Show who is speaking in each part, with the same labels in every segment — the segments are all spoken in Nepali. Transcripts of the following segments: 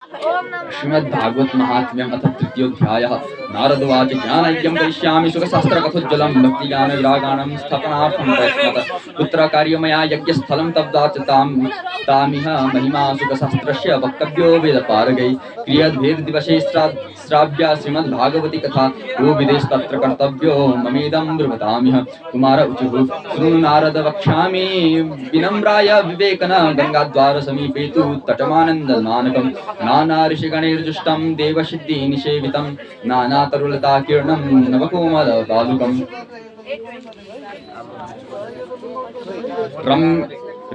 Speaker 1: श्रीमद्भागवत महात्म्यम् अथ तृतीयोऽध्यायः। नारदोवाच ज्ञानयज्ञं करिष्यामि सुखशास्त्रकथोज्ज्वलं भक्तिज्ञानविरागाणं स्थापनार्थं प्रयत्नतः कुत्र कार्यमया यज्ञस्थलं तब्दाच तामिह महिमा सुखशास्त्रस्य वक्तव्यो वेदपारगैः क्रियद्भेददिवसे श्राव्या श्रीमद्भागवती कथा को विदेस्तत्र कर्तव्यो ममेदं ब्रुवतामिह। कुमार ऊचुः शृणु नारद वक्ष्यामि विनम्राय विवेकन गंगाद्वार समीपे तु तटमानन्दमानकं नाना ऋषिगणैर्जुष्टं देवसिद्धि निषेवितं नाना तरुलता किरणं नवकोमल बालुकम्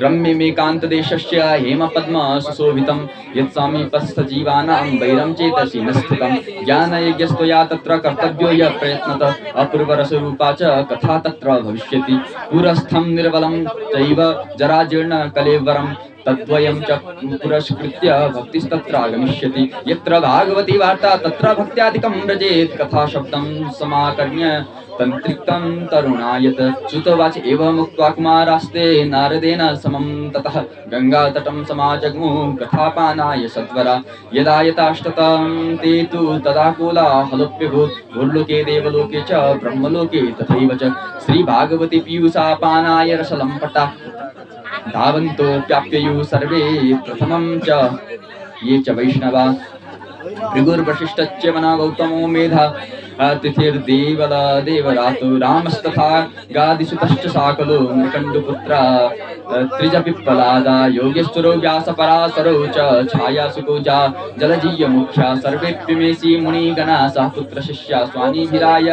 Speaker 1: रम्यमेकान्तदेशस्य हेमपद्म सुशोभितं यत्समीपस्थजीवानां वैरं चेतसि न स्थितं ज्ञानयज्ञस्त्वया तत्र कर्तव्यो यः प्रयत्नतः अपूर्वरसरूपा च कथा तत्र भविष्यति पुरस्थं निर्बलं चैव जराजीर्ण कलेवरं तद्वयं च पुरस्कृत्य भक्तिस्तत्र आगमिष्यति यत्र भागवती वार्ता तत्र भक्त्यादिकं व्रजेत् कथा शब्दं समाकर्ण्य तन्त्रिक्तं तरुणायत। श्रुतवाच एवमुक्त्वा कुमारास्ते नारदेन समं ततः गंगातटं समाजग्मुः कथापानाय सत्वरा यदा यथाष्टतं ते तु तदा कोलाहलोऽप्यभूत् भूर्लोके देवलोके च ब्रह्मलोके तथैव च श्रीभागवती पीयूषापानाय रसलम्पटा धावन्तोऽप्याप्ययुः सर्वे प्रथमं च ये च वैष्णवा भृगुर्वशिष्ठश्च मना गौतमो मेधा तिथिर्देवल देवरातो रामस्तथा गादिसुतश्च साकलो मृकण्डुपुत्रा त्रिजपिप्पलादा योगेश्वरो व्यासपराशरो च छायासुकोजा जलजीय मुख्या सर्वेऽप्यमेषि मुनिगणा सह पुत्रशिष्या स्वानिभिराय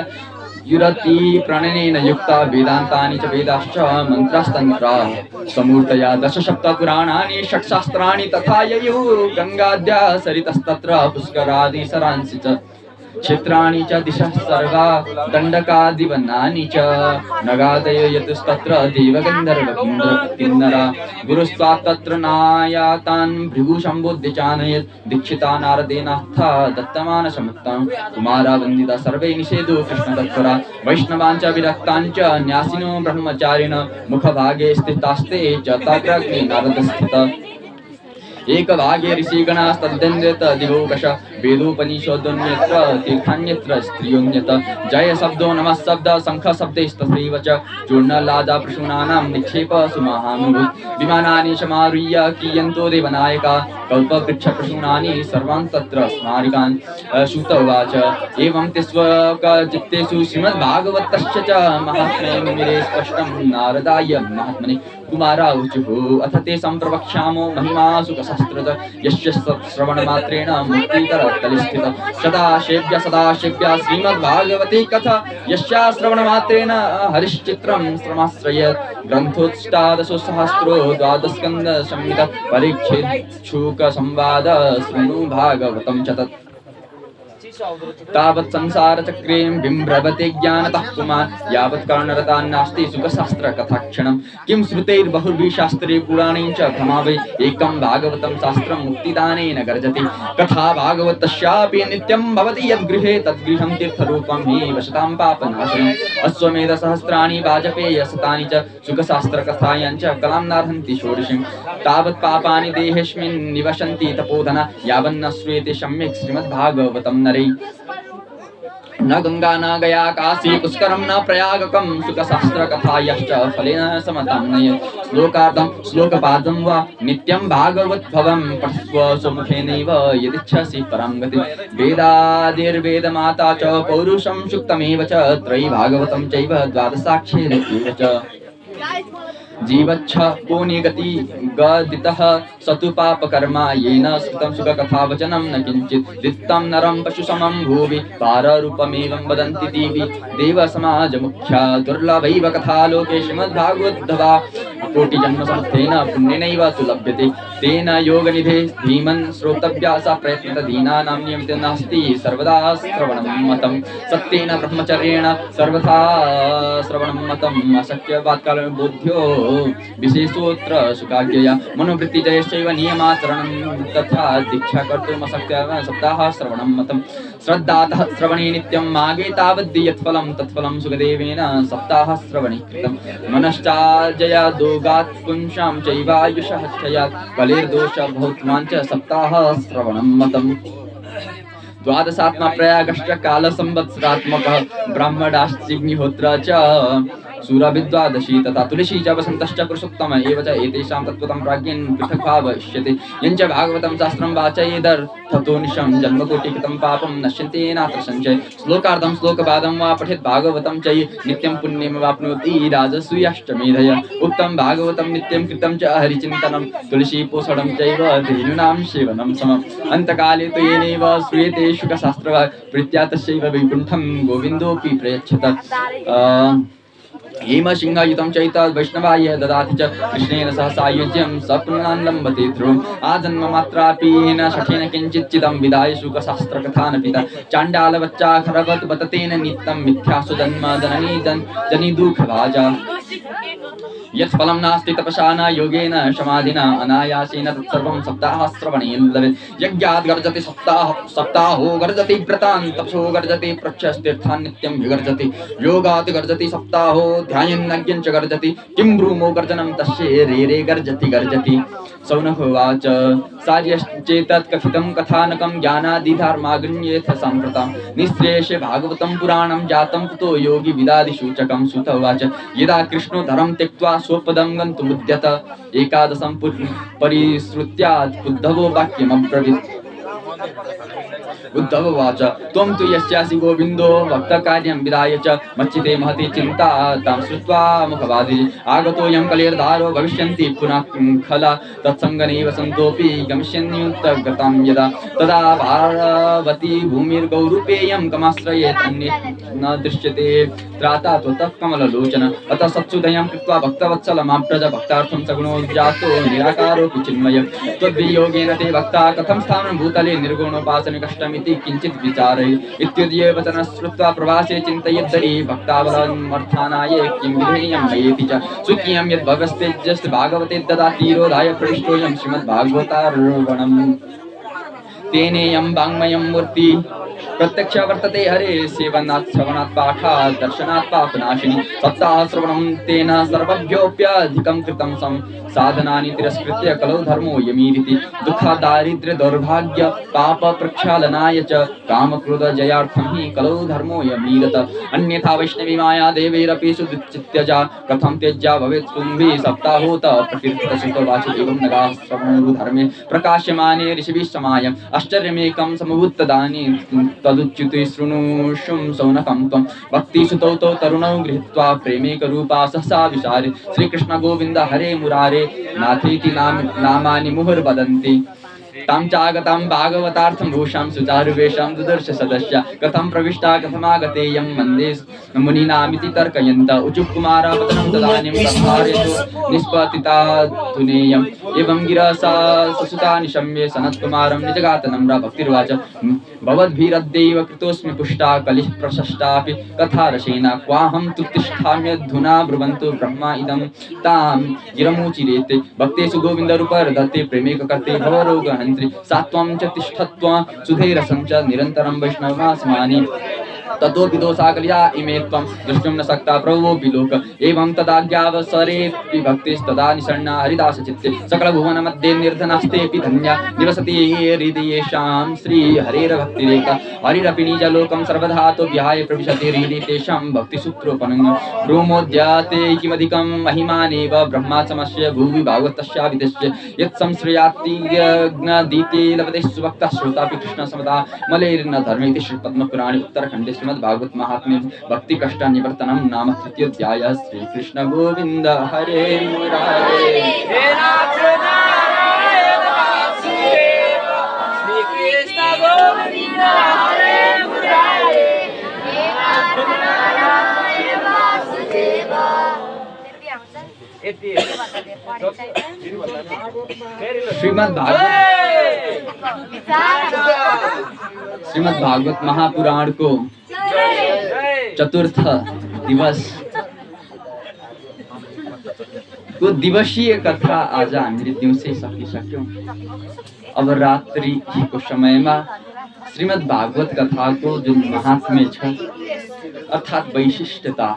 Speaker 1: युरति प्रणयनेन युक्ता वेदान्तानि च वेदाश्च मन्त्रास्तन्त्रा समूर्तया दशसप्तपुराणानि षट्शास्त्राणि तथा ययुः गङ्गाद्या सरितस्तत्र पुष्करादि सरांसि च क्षेत्राणि च दिशः सर्वा दण्डकादिवनानि च नगादयो यतस्तत्र देवगन्धर्वकिन्नरा गुरुस्त्वात् तत्र नायातान् भृगुशम्बोध्य चानयत् दीक्षिता नारदेनाथ दत्तमानसमुत्तमं कुमारा वन्दिता सर्वे निषेधो कृष्णतत्परा वैष्णवान् च विरक्तान् च न्यासिनो ब्रह्मचारिण मुखभागे स्थितास्ते च तत्राग्नि नारदस्थितः एक भागे ऋषिगणास्तद्यन्यत दिवोकश वेदोपनिषदोन्यत्र तीर्थान्यत्र स्त्रियोन्यत जय शब्दो नमः शब्द शंख शब्दैस्तथैव च चूर्णलादा प्रसूनानां निक्षेप सुमहानुभूत् विमानानि समारुह्य कीयन्तो देवनायका कल्पवृक्षप्रसूनानि सर्वान् तत्र स्मारिकान् श्रुत उवाच एवं ते स्वकचित्तेषु श्रीमद्भागवतस्य च महात्म्यमिरे स्पष्टं नारदाय महात्मने कुमारा ऊचुः अथ ते सम्प्रवक्ष्यामो महिमा सुखशास्त्रज यस्य श्रवणमात्रेण मुक्तिकरतलिस्थितः सदाशेभ्य श्रीमद्भागवती कथा यस्या श्रवणमात्रेण हरिश्चित्रं श्रमाश्रयत् ग्रन्थोष्टादशो सहस्रो द्वादशस्कन्ध संहिता परिच्छेदच्छूकसंवाद शृणु भागवतं च तत् तावत् संसार चक्रें बिम्भ्रवते ज्ञानतः पुमान् यावत् कर्णरतान्नास्ति सुखशास्त्र कथाक्षणं किं श्रुतैर्बहुर्भिः शास्त्रे पुराणेन च भ्रमावै एकं भागवतं शास्त्रं मुक्तिदानेन गर्जति कथा भागवतस्यापि नित्यं भवति यद्गृहे तद्गृहं तीर्थरूपं हि वसतां पापनाशनम् अश्वमेध सहस्राणि वाजपेय शतानि च सुखशास्त्र कथायां च कलां नार्हन्ति षोडशीं तावत् पापानि देहेऽस्मिन् निवसन्ति तपोधना यावन्न श्रूयते सम्यक् श्रीमद्भागवतं नरे न गंगा न गया काशी पुष्करम न प्रयागकम सुखशास्त्र कथायश्च फलेन समतां नयेत् श्लोकार्थं श्लोकपादं वा नित्यं भागवद्भवं पठस्व स्वमुखेनैव यदिच्छसि परां गतिं वेदादिर्वेदमाता च पौरुषं सुक्तमेव च त्रयी भागवतं चैव द्वादशाक्षरेणैव च जीवच्छ पुण्यगति गदितः सतु पापकर्मा येन स्मृतं सुखकथावचनं न किञ्चित् दित्तं नरं पशुसमं भुवि पाररूपमेवं वदन्ति देवी देवसमाजमुख्या दुर्लभैव कथा लोके श्रीमद्भागवद्भवा कोटिजन्मसमुत्थेन पुण्येनैव तु लभ्यते तेन योगनिधे धीमन् श्रोतव्या सा प्रयत्नत दीनानां नियमितं नास्ति सर्वदा श्रवणं मतं सत्येन ब्रह्मचर्येण सर्वथा श्रवणं मतम् अशक्यवात्कालं बोध्यो विशेषोऽत्र सुखाज्ञया मनोवृत्तिजयश्चैव नियमाचरणं तथा दीक्षा कर्तुमशक्य सप्ताह श्रवणं मतं श्रद्धातः श्रवणे नित्यं मागे तावद् यत्फलं तत्फलं सुखदेवेन सप्ताह श्रवणे कृतं मनश्चार्जया दो योगात् पुंसां चैवायुषः क्षयात् कलेर्दोषः भौत्वान् च सप्ताह श्रवणं मतम् द्वादशात्मा प्रयागश्च कालसंवत्सरात्मकः ब्राह्मणाश्चिग्निहोत्र च सूरभिद्वादशी तथा तुलसी च वसन्तश्च पुरुषोत्तम एव च एतेषां तत्त्वतं प्राज्ञन् पृथक् भावयिष्यते यञ्च भागवतं शास्त्रं वाचयेदर्थतो निशं जन्मकोटिकृतं पापं नश्यन्ते नात्र संशय श्लोकार्धं श्लोकपादं वा पठेत् भागवतं च नित्यं पुण्यमवाप्नोति राजसूयाष्टमेधय उक्तं भागवतं नित्यं कृतं च हरिचिन्तनं तुलसीपोषणं चैव धेनूनां सेवनं समम् अन्तकाले तु येनैव श्रूयते शुकशास्त्रः प्रीत्या तस्यैव वैकुण्ठं गोविन्दोऽपि प्रयच्छत हेमसिंहयुतं चैतद् वैष्णवाय ददाति च कृष्णेन सह सायुज्यं सपुनान् लम्बते ध्रुवम् आजन्ममात्रापि न शठेन किञ्चिच्चिदं विदाय शुकशास्त्रकथानपित चाण्डालवच्चा खरवत् बततेन नित्यं मिथ्यासु जन्म जनी दुःखभाजा यत् फलं नास्ति तपसा न योगेन समाधिना अनायासेन तत्सर्वं सप्ताहश्रवणेन लभेत् यज्ञात् गर्जति सप्ताहो गर्जति व्रतान् तपसो गर्जति प्रच्छस्तीर्थान् नित्यं विगर्जति योगात् गर्जति सप्ताहो ध्यायन्नज्ञं च गर्जति किं ब्रूमो गर्जनं तस्य रे गर्जति सौनः उवाच सार्यश्चेतत् कथितं कथानकं ज्ञानादिधर्मागृह्येथ साम्प्रतं निःश्रेयसे भागवतं पुराणं जातं कुतो योगी विदादिसूचकं सुत उवाच यदा कृष्णो धर्मं त्यक्त्वा स्वपदं गन्तुमुद्यत एकादशं परिश्रुत्यात् उद्धवो वाक्यमब्रवीत् उद्धव उवाच त्वं तु यस्यासि गोविन्दो भक्तकार्यं विदाय च मच्चिते महती चिन्ता तां श्रुत्वा मुखवादी आगतोऽयं कलेर्धारो भविष्यन्ति पुनः खला तत्सङ्गनैव सन्तोऽपि गमिष्यन्युत्तगतां यदा तदा पार्वती भूमिर्गौरूपेयं कमाश्रयेत् अन्ये न दृश्यते त्राता त्वतः कमललोचन अतः सत्सुदयं कृत्वा भक्तवत्सलमाप्रज भक्तार्थं सगुणो जातो निराकारोऽपि चिन्मय त्वद्वियोगेन ते भक्ता कथं स्थानं भूतले निर्गुणोपासने कष्टमिति किञ्चित् विचारय इत्युदये वचनं श्रुत्वा प्रवासे चिन्तयेद्धरि भक्तावलमर्थानाय किं विधेयं मयेति च सुखियं यद् भगस्तेजस् भागवते ददातीरोधाय प्रविष्टोऽयं श्रीमद्भागवतार्वणम् तेनेयं वाङ्मयं मूर्ति प्रत्यक्ष वर्तते हरे सेवनात् श्रवणात् पाठात् दर्शनात् पापनाशिनी सप्ताहश्रवणं तेन सर्वभ्योऽप्यधिकं कृतं साधनानि तिरस्कृत्य कलौ धर्मो यमीरिति दुःखदारिद्र्य दौर्भाग्य पाप प्रक्षालनाय च कामक्रोधजयार्थं हि कलौ धर्मो यमीरत अन्यथा वैष्णवी माया देवैरपि सुदुच्चित्यजा कथं त्यज्या भवेत् शुम्भी सप्ताहोत प्रकीर्तितसुतवाच एवं नगाः श्रवणोरुधर्मे प्रकाश्यमाने ऋषिभिः समायम् आश्चर्यमेकं समुत्तदानि तदुच्युते शृणुषुं सौनकं त्वं भक्तिसुतौ तौ तरुणौ गृहीत्वा प्रेमेकरूपा सहसा विचारे श्रीकृष्ण गोविन्द हरे मुरारे नाथेति नामानि मुहुर्वदन्ति तां चागतां भागवतार्थं भूषां सुचारुवेषां दुदर्श सदस्य कथं प्रविष्टा कथमागतेयं मन्दे मुनीनामिति तर्कयन्त उचुकुमारा वदनं तदानीं तद्धारयतु निष्पतिता धुनेयम् एवं गिरसा ससुता निशम्ये सनत्कुमारं निजगातनं भक्तिर्वाच भवद्भिरद्यैव कृतोऽस्मि पुष्टा कलिः प्रशष्टापि कथारसेन क्वाहं तु तिष्ठाम्यधुना ब्रुवन्तु ब्रह्मा इदं तां गिरमुचिरेते भक्तेषु गोविन्दरूपर्धते प्रेमिककर्ते भवरोगहन्त्रि सात्वं च तिष्ठत्वं सुधैरसं च निरन्तरं वैष्णवमास्मानि ततोऽपि दोषाकलिया इमे त्वं द्रष्टुं न शक्ता प्रभवोऽपि लोक एवं तदाज्ञावसरेऽपि भक्तिस्तदा निषण्णा हरिदासचित्ते सकलभुवनमध्ये निर्धनास्तेऽपि धन्या निवसति हृदयेषां श्रीहरेर्भक्तिरेका हरिरपि निजलोकं सर्वधा तो विहाय प्रविशति हृदि तेषां भक्तिसूत्रोपनं ब्रूमोद्याते किमधिकं महिमानेव ब्रह्माचमस्य भुवि भागवतस्याविदस्य यत्संश्रयात्तिज्ञदीते लभते सुभक्तः श्रोतापि कृष्णसमदा मलैर्न धर्मेति श्रीपद्मपुराणे उत्तरखण्डे श्रीमद्भागवत महात्म्ये भक्ति कष्ट निवर्तनम नाम तृतीयोऽध्यायः श्री कृष्ण गोविंद हरे मुरारे हे नाथ नारायण वासुदेव श्री कृष्ण गोविंद हरे मुरारे हे नाथ नारायण वासुदेव श्रीमद् भागवत महापुराण को चतुर्थ दिवस को दिवसीय कथा आज हामीले दिउँसै सकिसक्यौं। अब रात्रि को समय में श्रीमद् भागवत कथा को जुन महात्म्य छ अर्थात वैशिष्ट्यता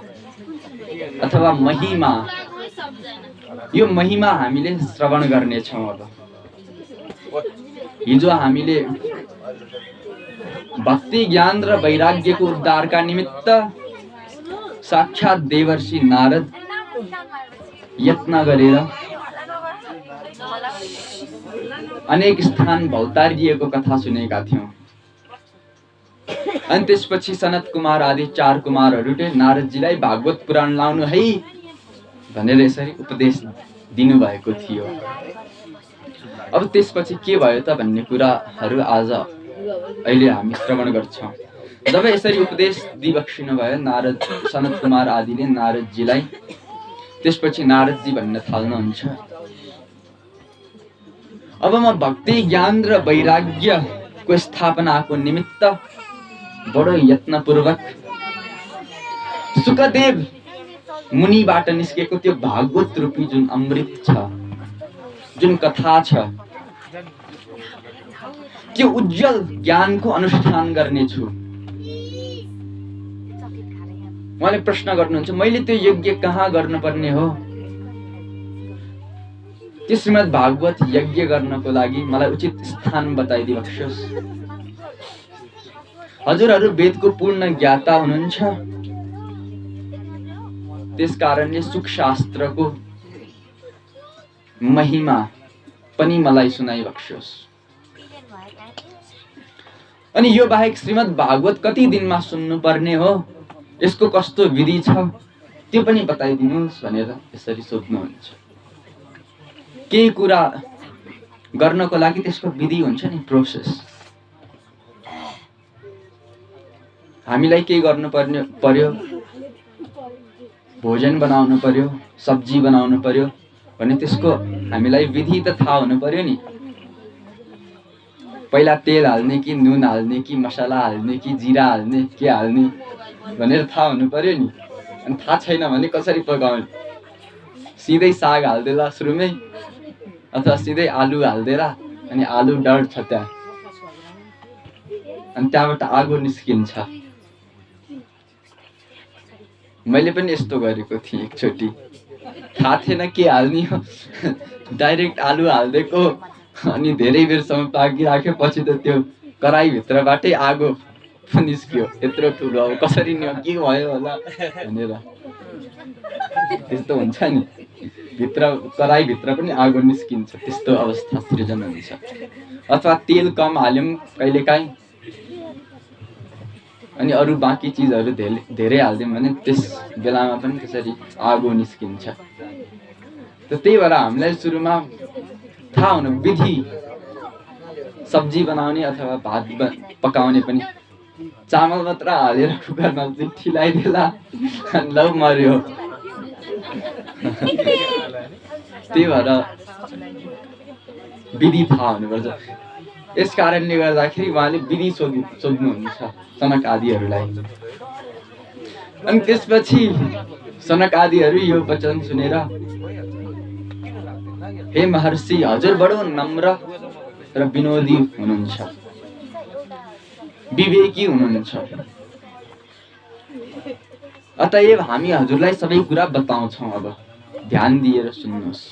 Speaker 1: अथवा महिमा यो महिमा हामीले श्रवण गर्नेछौँ। अब हिजो हामीले भक्ति ज्ञान र वैराग्यको उद्धारका निमित्त साक्षात देवर्षि नारद यत्न गरेर अनेक स्थान भौतारिएको कथा सुनेका थियौं। अनि त्यसपछि सनत कुमार आदि 4 कुमारहरूले नारदजीलाई भागवत पुराण लाउनु है भनेर यसरी उपदेश दिनुभएको थियो। अब त्यसपछि के भयो त भन्ने कुराहरू आज अहिले हामी श्रवण गर्छौं। जब यसरी उपदेश दिइबक्सिनु भयो नारद सनत कुमार आदिले नारदजीलाई, त्यसपछि नारदजी भन्न थाल्नुहुन्छ, अब म भक्ति ज्ञान र वैराग्यको स्थापनाको निमित्त बडो यत्नपूर्वक सुखदेव मुनिबाट निस्केको त्यो भागवत रूपी जुन अमृत छ, जुन कथा छ, त्यो उज्जवल ज्ञानको अनुष्ठान गर्नेछु। उहाँले प्रश्न गर्नुहुन्छ, मैले त्यो यज्ञ कहाँ गर्नुपर्ने हो? त्यो श्रीमद् भागवत यज्ञ गर्नको लागि मलाई उचित स्थान बताइदिनुहोस्। हजुरहरू वेदको पूर्ण ज्ञाता हुनुहुन्छ, त्यसकारणले सुख शास्त्रको महिमा पनि मलाई सुनाइबक्सोस्। अनि यो बाहेक श्रीमद् भागवत कति दिनमा सुन्नुपर्ने हो, यसको कस्तो विधि छ त्यो पनि बताइदिनुहोस् भनेर यसरी सोध्नुहुन्छ। केही कुरा गर्नको लागि त्यसको विधि हुन्छ नि, प्रोसेस। हामीलाई केही गर्नु पर्यो, भोजन बनाउनु पर्यो, सब्जी बनाउनु पर्यो भने त्यसको हामीलाई विधि त थाहा हुनु पर्यो नि। पहिला तेल हाल्ने कि नुन हाल्ने कि मसला हाल्ने कि जिरा हाल्ने के हाल्ने भनेर थाहा हुनु पर्यो नि। अनि थाहा छैन भने कसरी पकाउने? सिधै साग हाल्देला सुरुमै, अथवा सिधै आलु हाल्देला, अनि आलु डढ्छ त्यहाँ, अनि त्यहाँबाट आगो निस्किन्छ। मैले पनि यस्तो गरेको थिएँ एकचोटि, थाहा थिएन के हाल्ने हो, डाइरेक्ट आलु हालिदिएको, अनि धेरै बेरसम्म पाकिराख्यो, पछि त त्यो कराईभित्रबाटै आगो निस्कियो। यत्रो ठुलो, अब कसरी नि के भयो होला भनेर। त्यस्तो हुन्छ नि, भित्र कराईभित्र पनि आगो निस्किन्छ, त्यस्तो अवस्था सृजना हुन्छ। अथवा तेल कम हाल्यौँ कहिलेकाहीँ, अनि अरू बाँकी चिजहरू धेरै हालिदियौँ भने त्यस बेलामा पनि त्यसरी आगो निस्किन्छ। त त्यही भएर हामीलाई सुरुमा थाहा हुनु विधि, सब्जी बनाउने अथवा भात पकाउने पनि चामल मात्र हालेर कुकरमा ठिलाइदेला अनि लौ मर्यो। त्यही भएर विधि थाहा हुनुपर्छ। यस कारणले गर्दाखेरि उहाँले विधि सोध्नुहुन्छ सनक आदिहरूलाई। अनि त्यसपछि सनक आदिहरू यो वचन सुनेर, हे महर्षि, हजुर बडो नम्र र विनोदी हुनुहुन्छ, विवेकी हुनुहुन्छ, अतएव हामी हजुरलाई सबै कुरा बताउँछौँ। अब ध्यान दिएर सुन्नुहोस्।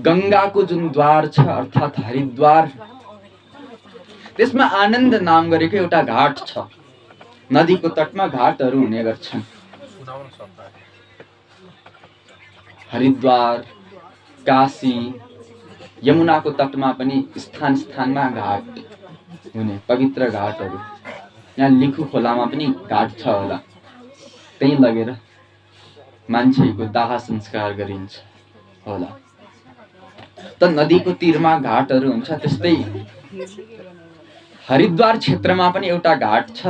Speaker 1: गंगाको जुन द्वार छ अर्थात् हरिद्वार, त्यसमा आनन्द नाम गरेको एउटा घाट छ। नदीको तटमा घाटहरू हुने गर्छन्। हरिद्वार, काशी, यमुनाको तटमा पनि स्थान स्थानमा घाट हुने पवित्र घाटहरू। यहाँ लिखु खोलामा पनि घाट छ होला, त्यही लगेर मान्छेको दाह संस्कार गरिन्छ होला। त नदीको तीरमा घाटहरू हुन्छ, त्यस्तै हरिद्वार क्षेत्रमा पनि एउटा घाट छ।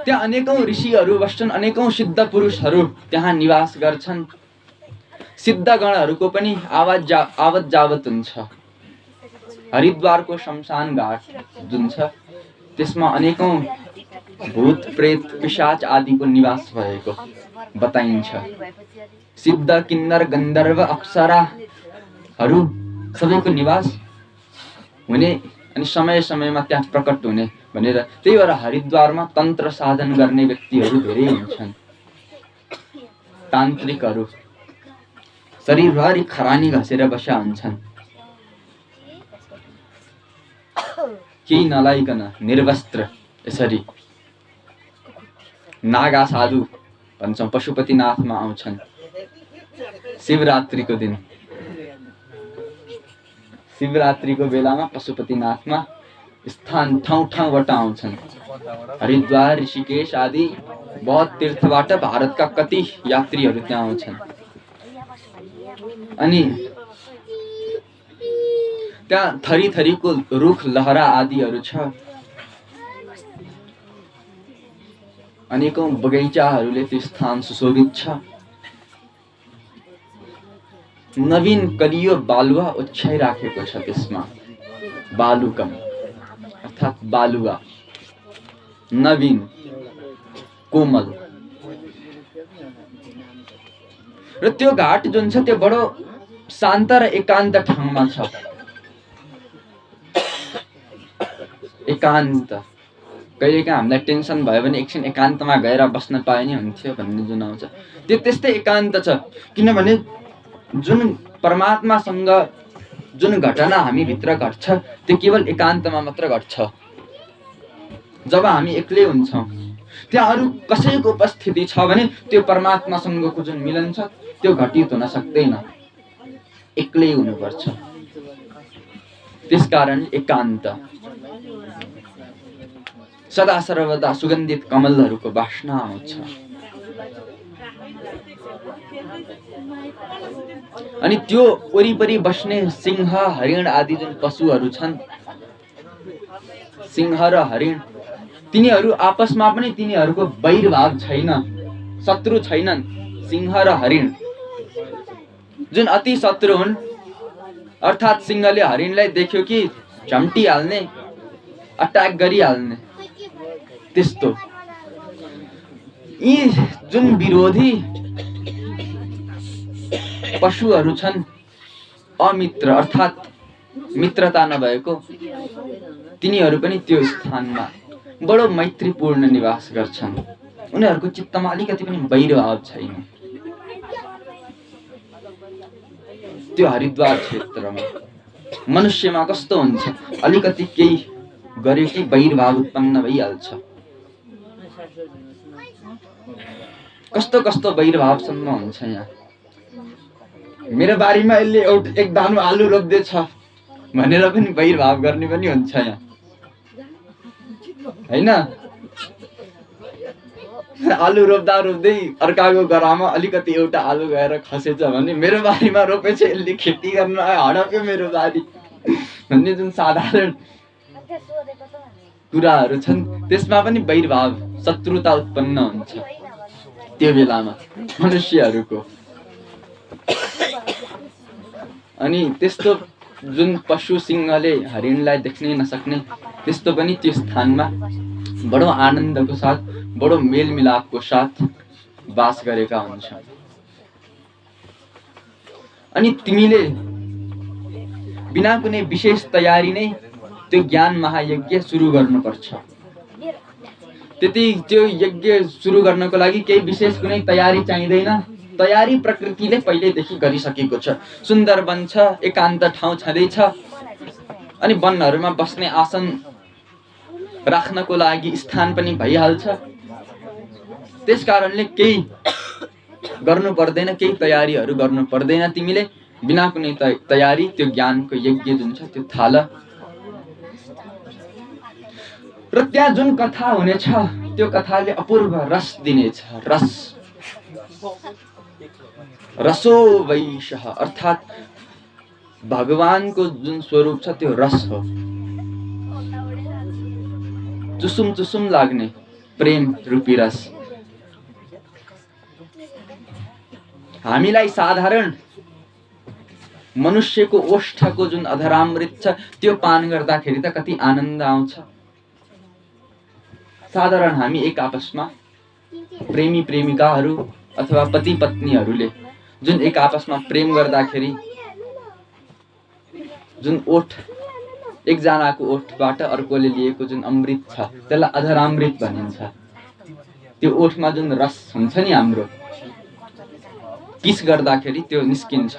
Speaker 1: त्यहाँ अनेकौं ऋषिहरू बस्छन्, अनेकौं सिद्ध पुरुषहरू त्यहाँ निवास गर्छन्। सिद्धगणहरूको पनि आवत जावत हुन्छ। हरिद्वारको शमशान घाट जुन छ त्यसमा अनेकौं भूत प्रेत पिशाच आदिको निवास भएको बताइन्छ। सिद्ध किन्नर गन्धर्व अप्सराहरू सबैको निवास हुने अनि समय समयमा त्यहाँ प्रकट हुने भनेर। त्यही भएर हरिद्वारमा तन्त्र साधन गर्ने व्यक्तिहरू धेरै हुन्छन्। तान्त्रिकहरू शरीरभरि खरानी घसेर बसेका हुन्छन्, केही नलाइकन निर्वस्त्र यसरी नागा साधु भन्छौँ पशुपतिनाथमा आउँछन्। शिवरात्रिको दिन, शिवरात्रिको बेलामा पशुपतिनाथमा स्थान ठाउँ ठाउँबाट आउँछन्। हरिद्वार, ऋषिकेश आदि बहुत तीर्थबाट भारतका कति यात्रीहरू त्यहाँ आउँछन्। अनि त्यहाँ थरी थरीको रुख लहरा आदिहरू छ। अनेकौं बगैँचाहरूले त्यो स्थान सुशोभित छ। नवीन कलियो बालुवा ओछ्याइराखेको छ त्यसमा। बालुकम अर्थात् बालुवा, नवीन कोमल। र त्यो घाट जुन छ त्यो बडो शान्त र एकान्त ठाउँमा छ। एकान्त, कहिलेकाहीँ हामीलाई टेन्सन भयो भने एकछिन एकान्तमा गएर बस्न पाए नि हुन्थ्यो भन्ने जुन आउँछ त्यो त्यस्तै एकान्त छ। किनभने जुन परमात्मासँग जुन घटना हामीभित्र घट्छ त्यो केवल एकान्तमा मात्र घट्छ। जब हामी एक्लै हुन्छौँ त्यहाँ अरू कसैको उपस्थिति छ भने त्यो परमात्मासँगको जुन मिलन छ त्यो घटित हुन सक्दैन, एक्लै हुनुपर्छ। त्यसकारण एकान्त। सदा सर्वदा सुगन्धित कमलहरूको वासना आउँछ। अनि त्यो वरिपरि बस्ने सिंह, हरिण आदि जुन पशुहरू छन्, सिंह र हरिण, तिनीहरू आपसमा पनि तिनीहरूको वैरभाव छैन, शत्रु छैनन्। सिंह र हरिण जुन अति शत्रु हुन्, अर्थात् सिंहले हरिणलाई देख्यो कि झम्टिहाल्ने, अट्याक गरिहाल्ने, त्यस्तो। यी जुन विरोधी पशुहरू छन्, अमित्र अर्थात् मित्रता नभएको, तिनीहरू पनि त्यो स्थानमा बडो मैत्रीपूर्ण निवास गर्छन्। उनीहरूको चित्तमा अलिकति पनि वैरभाव छैन। त्यो हरिद्वार क्षेत्रमा मनुष्यमा कस्तो हुन्छ, अलिकति केही गरे कि वैरभाव उत्पन्न भइहाल्छ। कस्तो कस्तो वैरभावसम्म हुन्छ। यहाँ मेरो बारीमा यसले एक दानो आलु रोप्दैछ भनेर पनि वैरभाव गर्ने पनि हुन्छ यहाँ, हैन? आलु रोप्दा रोप्दै अर्काको गरामा अलिकति एउटा आलु गएर खसेछ भने मेरो बारीमा रोपेछ, यसले खेती गर्न हडप्यो मेरो बारी भन्ने जुन साधारण कुराहरू छन् त्यसमा पनि वैरभाव, शत्रुता उत्पन्न हुन्छ त्यो बेलामा मनुष्यहरूको। अनि त्यस्तो जुन पशु सिंहले हरिणलाई देख्नै नसक्ने, त्यस्तो पनि त्यो स्थानमा बडो आनन्दको साथ, बडो मेलमिलापको साथ वास गरेका हुन्छन्। अनि तिमीले बिना कुनै विशेष तयारी नै त्यो ज्ञान महायज्ञ सुरु गर्नुपर्छ। त्यो यज्ञ सुरु गर्नको लागि केही विशेष कुनै तयारी चाहिँदैन। तयारी प्रकृतिले पहिलेदेखि गरिसकेको छ। सुन्दर वन छ, एकान्त ठाउँ छँदैछ, अनि वनहरूमा बस्ने आसन राख्नको लागि स्थान पनि भइहाल्छ। त्यसकारणले केही गर्नु पर्दैन, केही तयारीहरू गर्नु पर्दैन। तिमीले बिना कुनै तयारी त्यो ज्ञानको यज्ञ जुन छ त्यो थाल। र त्यहाँ जुन कथा हुनेछ त्यो कथाले अपूर्व रस दिनेछ। रस, रसो वैशः अर्थात् भगवानको जुन स्वरूप छ त्यो रस हो। चुसुम चुसुम लाग्ने प्रेम रूपी रस। हामीलाई साधारण मनुष्यको ओष्ठको जुन अधरामृत छ त्यो पान गर्दाखेरि त कति आनन्द आउँछ। साधारण हामी एक आपसमा प्रेमी प्रेमिकाहरू अथवा पति पत्नीहरूले जुन एक आपसमा प्रेम गर्दाखेरि जुन ओठ, एकजनाको ओठबाट अर्कोले लिएको जुन अमृत छ त्यसलाई अधरामृत भनिन्छ। त्यो ओठमा जुन रस हुन्छ नि हाम्रो, किस गर्दाखेरि त्यो निस्किन्छ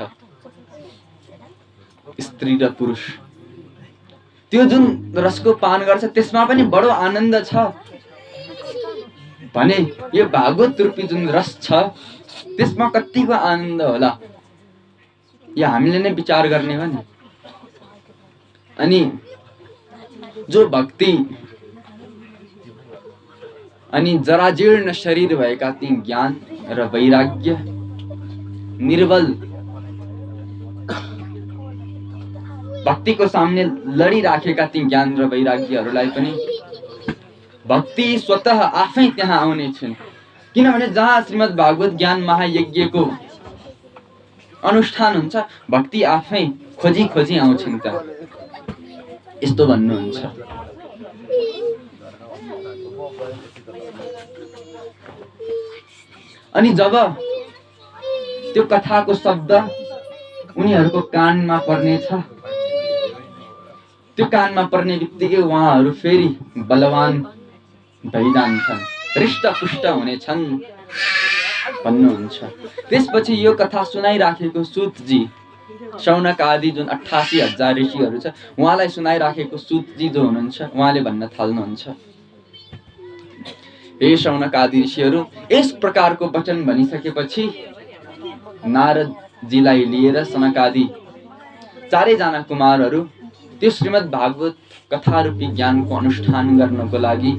Speaker 1: स्त्री र पुरुष। त्यो जुन रसको पान गर्छ त्यसमा पनि बडो आनन्द छ भने यो भागवत रूपी जुन रस छ त्यसमा कतिको आनन्द होला, यो हामीले नै विचार गर्ने हो नि। अनि जो भक्ति अनि जराजीर्ण शरीर भएका ती ज्ञान र वैराग्य, निर्बल भक्तिको सामने लडिराखेका ती ज्ञान र वैराग्यहरूलाई पनि भक्ति स्वतः आफै त्यहाँ आउने छिन्। किनभने जहाँ श्रीमद् भागवत ज्ञान महायज्ञको अनुष्ठान हुन्छ भक्ति आफै खोजी खोजी आउँछिन् त, यस्तो भन्नुहुन्छ। अनि जब त्यो कथाको शब्द उनीहरूको कानमा पर्नेछ, त्यो कानमा पर्ने बित्तिकै उहाँहरू फेरि बलवान भइजान्छन्, हृष्टपुष्ट हुनेछन् भन्नुहुन्छ। त्यसपछि यो कथा सुनाइराखेको सुतजी, शौनक आदि जुन 88,000 ऋषिहरू छ उहाँलाई सुनाइराखेको सुतजी जो हुनुहुन्छ उहाँले भन्न थाल्नुहुन्छ, हे शौनक आदि ऋषिहरू, यस प्रकारको वचन भनिसकेपछि नारदजीलाई लिएर सनकादि चारैजना कुमारहरू त्यो श्रीमद् भागवत कथा रूपी ज्ञानको अनुष्ठान गर्नको लागि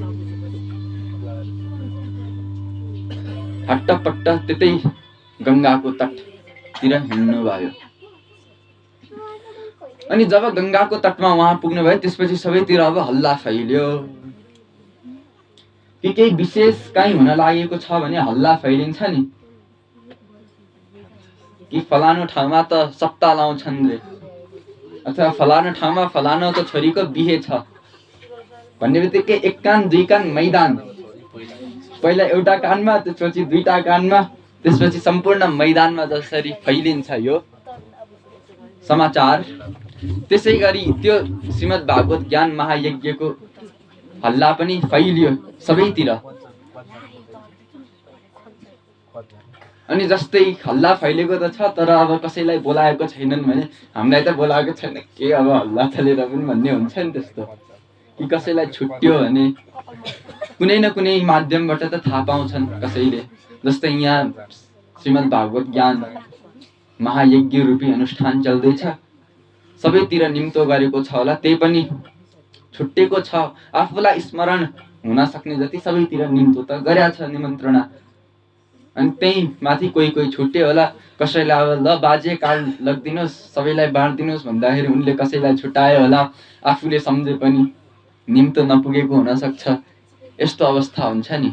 Speaker 1: हट्टपट्ट त्यतै गङ्गाको तटतिर हिँड्नुभयो। अनि जब गङ्गाको तटमा उहाँ पुग्नुभयो त्यसपछि सबैतिर अब हल्ला फैल्यो कि केही विशेष कहीँ हुन लागेको छ भने हल्ला फैलिन्छ नि, कि फलानु ठाउँमा त सप्ताह लाउँछन् रे, अथवा फलानु ठाउँमा फलानुको छोरीको बिहे छ भन्ने बित्तिकै एक कान दुई कान मैदान, पहिला एउटा कानमा त्यसपछि दुईटा कानमा त्यसपछि सम्पूर्ण मैदानमा जसरी फैलिन्छ यो समाचार, त्यसै गरी त्यो श्रीमद् भागवत ज्ञान महायज्ञको हल्ला पनि फैलियो सबैतिर। अनि जस्तै हल्ला फैलेको त छ तर अब कसैलाई बोलाएको छैनन् भने हामीलाई त बोलाएको छैन के अब हल्ला चलेर पनि भन्ने हुन्छ नि त्यस्तो, कि कसैलाई छुट्यो भने कुनै न कुनै माध्यमबाट त थाहा पाउँछन् कसैले। जस्तै यहाँ श्रीमद् भागवत ज्ञान महायज्ञ रूपी अनुष्ठान चल्दैछ, सबैतिर निम्तो गरेको छ होला, त्यही पनि छुट्टेको छ, आफूलाई स्मरण हुन सक्ने जति सबैतिर निम्तो त गरेका छ निमन्त्रणा। अनि त्यही माथि कोही कोही छुट्यो होला, कसैलाई अब ल बाजे कार्ड लगिदिनुहोस् सबैलाई बाँडिदिनुहोस् भन्दाखेरि उनले कसैलाई छुट्यायो होला, आफूले सम्झे पनि निम्तो नपुगेको हुनसक्छ, यस्तो अवस्था हुन्छ नि।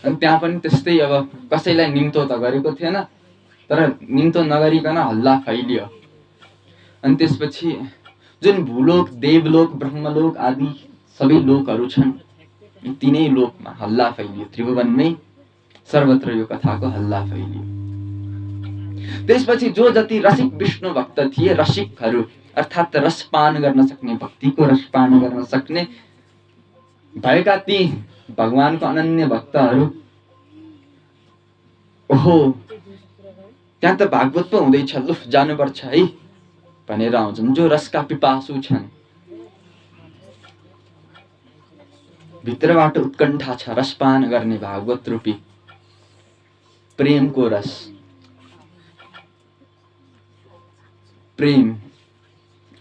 Speaker 1: अनि त्यहाँ पनि त्यस्तै अब कसैलाई निम्तो त गरेको थिएन तर निम्तो नगरिकन हल्ला फैलियो। अनि त्यसपछि जुन भूलोक, देवलोक, ब्रह्मलोक आदि सबै लोकहरू छन् तिनै लोकमा हल्ला फैलियो, त्रिभुवनमै सर्वत्र यो कथाको हल्ला फैलियो। त्यसपछि जो जति रसिक विष्णु भक्त थिए, रसिकहरू अर्थात् रसपान गर्न सक्ने, भक्तिको रसपान गर्न सक्ने भएका ती भगवानको अनन्य भक्तहरू, ओहो त्यहाँ त भागवत पो हुँदैछ, लु जानुपर्छ है भनेर आउँछन्। जो रसका पिपासु छन्, भित्रबाट उत्कण्ठा छ रसपान गर्ने भागवत रूपी प्रेमको रस। प्रेम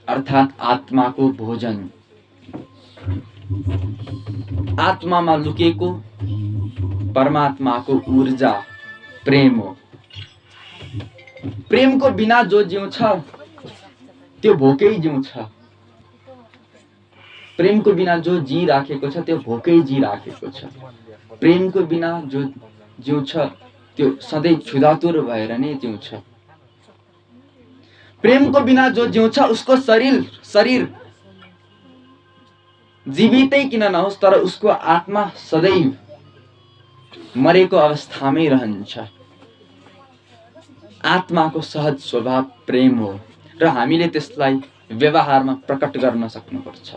Speaker 1: अर्थात् आत्माको भोजन, आत्मामा लुकेको परमात्माको ऊर्जा प्रेम हो। प्रेमको बिना जो जिउँछ त्यो भोकै जिउँछ, प्रेमको बिना जो जी राखेको छ त्यो भोकै जी राखेको छ, प्रेमको बिना जो जिउँछ त्यो सधैँ क्षुधातुर भएर नै जिउँछ। प्रेमको बिना जो जिउँछ उसको शरीर जीवितै किन नहोस् तर उसको आत्मा सदैव मरेको अवस्थामै रहन्छ। आत्माको सहज स्वभाव प्रेम हो र हामीले त्यसलाई व्यवहारमा प्रकट गर्न सक्नुपर्छ।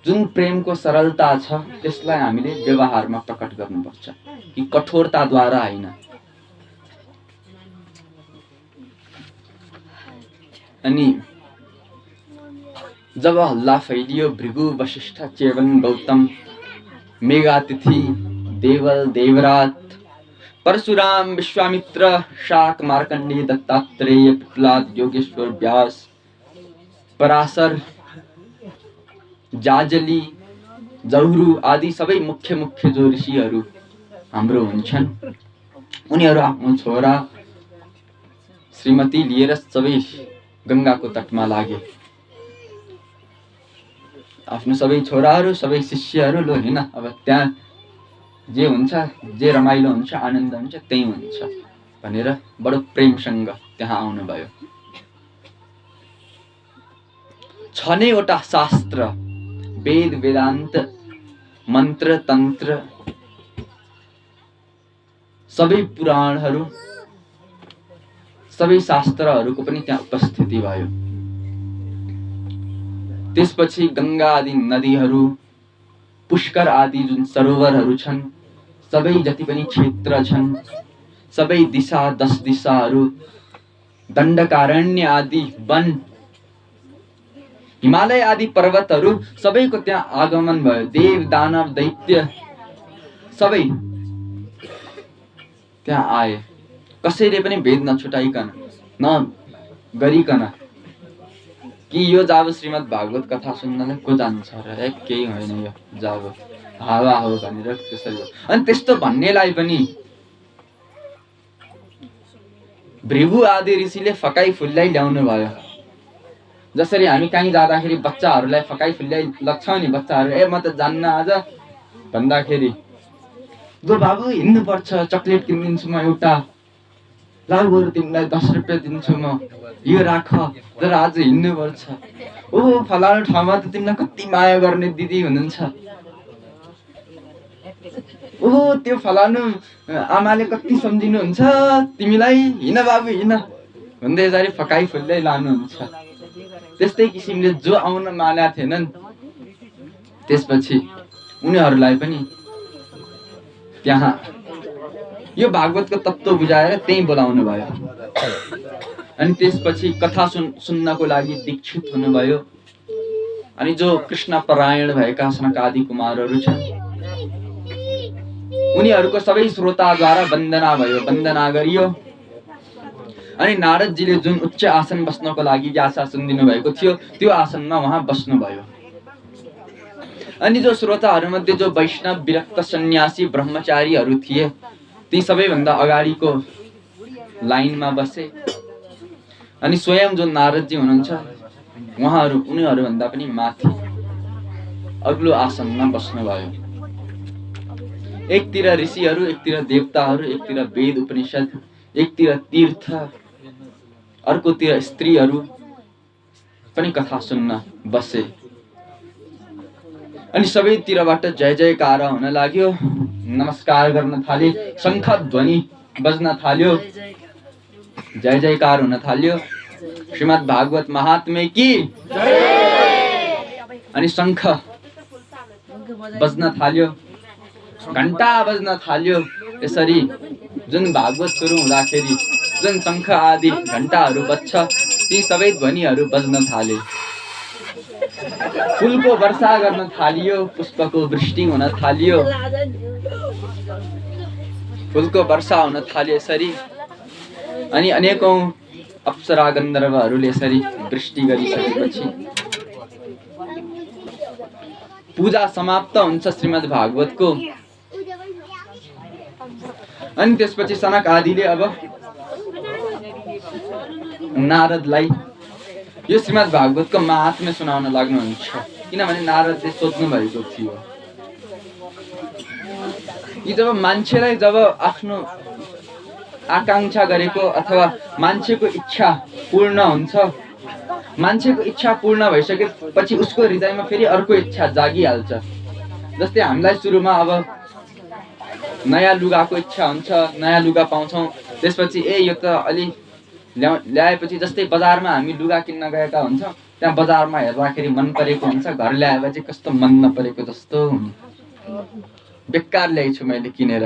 Speaker 1: जुन प्रेमको सरलता छ त्यसलाई हामीले व्यवहारमा प्रकट गर्नुपर्छ कि कठोरताद्वारा होइन। अनि जब हल्ला फैलियो भृगु वशिष्ठ च्यवन गौतम मेघातिथि देवल देवरात परशुराम विश्वामित्र शाक मार्कण्डेय दत्तात्रेय प्रहलाद योगेश्वर व्यास पराशर जाजली जौहरु आदि सबै मुख्य मुख्य जो ऋषिहरू हाम्रो हुन्छन् उनीहरू आफ्नो छोरा श्रीमती लिएर सबै गंगाको तटमा लागे। आफ्नो सबै छोराहरू सबै शिष्यहरू लो हैन अब त्यहाँ जे हुन्छ जे रमाइलो हुन्छ आनन्द हुन्छ त्यही हुन्छ भनेर बडो प्रेमसँग त्यहाँ आउनु भयो। 6 वटा शास्त्र वेद वेदान्त मन्त्र तन्त्र सबै पुराणहरू सबै शास्त्रहरूको पनि त्यहाँ उपस्थिति भयो। त्यसपछि गंगा आदि नदीहरू पुष्कर आदि जुन सरोवरहरू छन् सबै जति पनि क्षेत्र छन् सबै दिशा 10 दिशाहरू दण्डकारण्य आदि वन हिमालय आदि पर्वतहरू सबैको त्यहाँ आगमन भयो। देव दानव दैत्य सबै त्यहाँ आए कसैले पनि भेद नछुटाइकन न गरिकन कि यो जाब श्रीमद् भागवत कथा सुन्नलाई को जान्छ र केही होइन यो जाब हावा हो भनेर त्यसरी हो। अनि त्यस्तो भन्नेलाई पनि भृगु आदि ऋषिले फकाई फुल्लाई ल्याउनु भयो। जसरी हामी कहीँ जाँदाखेरि बच्चाहरूलाई फकाई फुल्लाई लग्छौँ नि बच्चाहरू ए म त जान्न आज भन्दाखेरि दो बाबु हिँड्नु पर्छ चकलेट किनिदिन्छु म एउटा लाउ बरु तिमीलाई 10 रुपैयाँ दिन्छु म यो राख तर आज हिँड्नु पर्छ। ओहो फलानु ठाउँमा त तिमीलाई कति माया गर्ने दिदी हुनुहुन्छ ओहो त्यो फलानु आमाले कति सम्झिनुहुन्छ तिमीलाई हिँड बाबु हिँड भन्दै यसरी फकाई फुल्दै लानुहुन्छ। त्यस्तै किसिमले जो आउन मानेका थिएनन् त्यसपछि उनीहरूलाई पनि त्यहाँ यो भागवतको तत्त्व बुझाएर त्यही बोलाउनु भयो। अनि त्यसपछि कथा सुन्नको लागि दीक्षित हुनुभयो। अनि जो कृष्ण परायण भएका सनकादि कुमारहरू छन् उनीहरूको सबै श्रोताद्वारा वन्दना भयो वन्दना गरियो। अनि नारदजीले जुन उच्च आसन बस्नको लागि व्यास आसन दिनुभएको थियो त्यो आसनमा उहाँ बस्नुभयो। अनि जो श्रोताहरू मध्ये जो वैष्णव विरक्त सन्यासी ब्रह्मचारीहरू थिए ती सबैभन्दा अगाडिको लाइनमा बसे। अनि स्वयं जो नारदजी हुनुहुन्छ उहाँहरू उनीहरूभन्दा पनि माथि अग्लो आसनमा बस्नुभयो। एकतिर ऋषिहरू एकतिर देवताहरू एकतिर वेद उपनिषद एकतिर तीर्थ अर्कोतिर स्त्रीहरू पनि कथा सुन्न बसे। अनि सबैतिरबाट जय जयकार हुन लाग्यो नमस्कार गर्न थाले शंख ध्वनि बज्न थाल्यो जय जयकार हुन थाल्यो श्रीमद् भागवत महात्म्य की अनि शंख बज्न थाल्यो घण्टा बज्न थाल्यो। यसरी जुन भागवत सुरु हुँदाखेरि जुन शंख आदि घण्टाहरू बज्छ ती सबै ध्वनिहरू बज्न थाले। फूलको वर्षा गर्न थालियो पुष्पको वृष्टि हुन थालियो फूलको वर्षा हुन थाल्यो यसरी। अनि अनेकौं अप्सरा गन्धर्वहरूले यसरी वृष्टि गरिसकेपछि पूजा समाप्त हुन्छ श्रीमद् भागवतको। अनि त्यसपछि सनक आदिले अब नारदलाई यो श्रीमद् भागवतको महात्म्य सुनाउन लाग्नुहुन्छ। किनभने नारदले सोध्नु भएको थियो कि जब मान्छेलाई जब आफ्नो आकांक्षा गरेको अथवा मान्छेको इच्छा पूर्ण हुन्छ मान्छेको इच्छा पूर्ण भइसकेपछि उसको हृदयमा फेरि अर्को इच्छा जागिहाल्छ। जस्तै हामीलाई सुरुमा अब नयाँ लुगाको इच्छा हुन्छ नयाँ लुगा पाउँछौँ त्यसपछि यो त अलि ल्याएपछि जस्तै बजारमा हामी लुगा किन्न गएका हुन्छौँ त्यहाँ बजारमा हेर्दाखेरि मन परेको हुन्छ, घर ल्याएपछि कस्तो मन नपरेको जस्तो हुन्छ। बेकार ल्याइछु मैले किनेर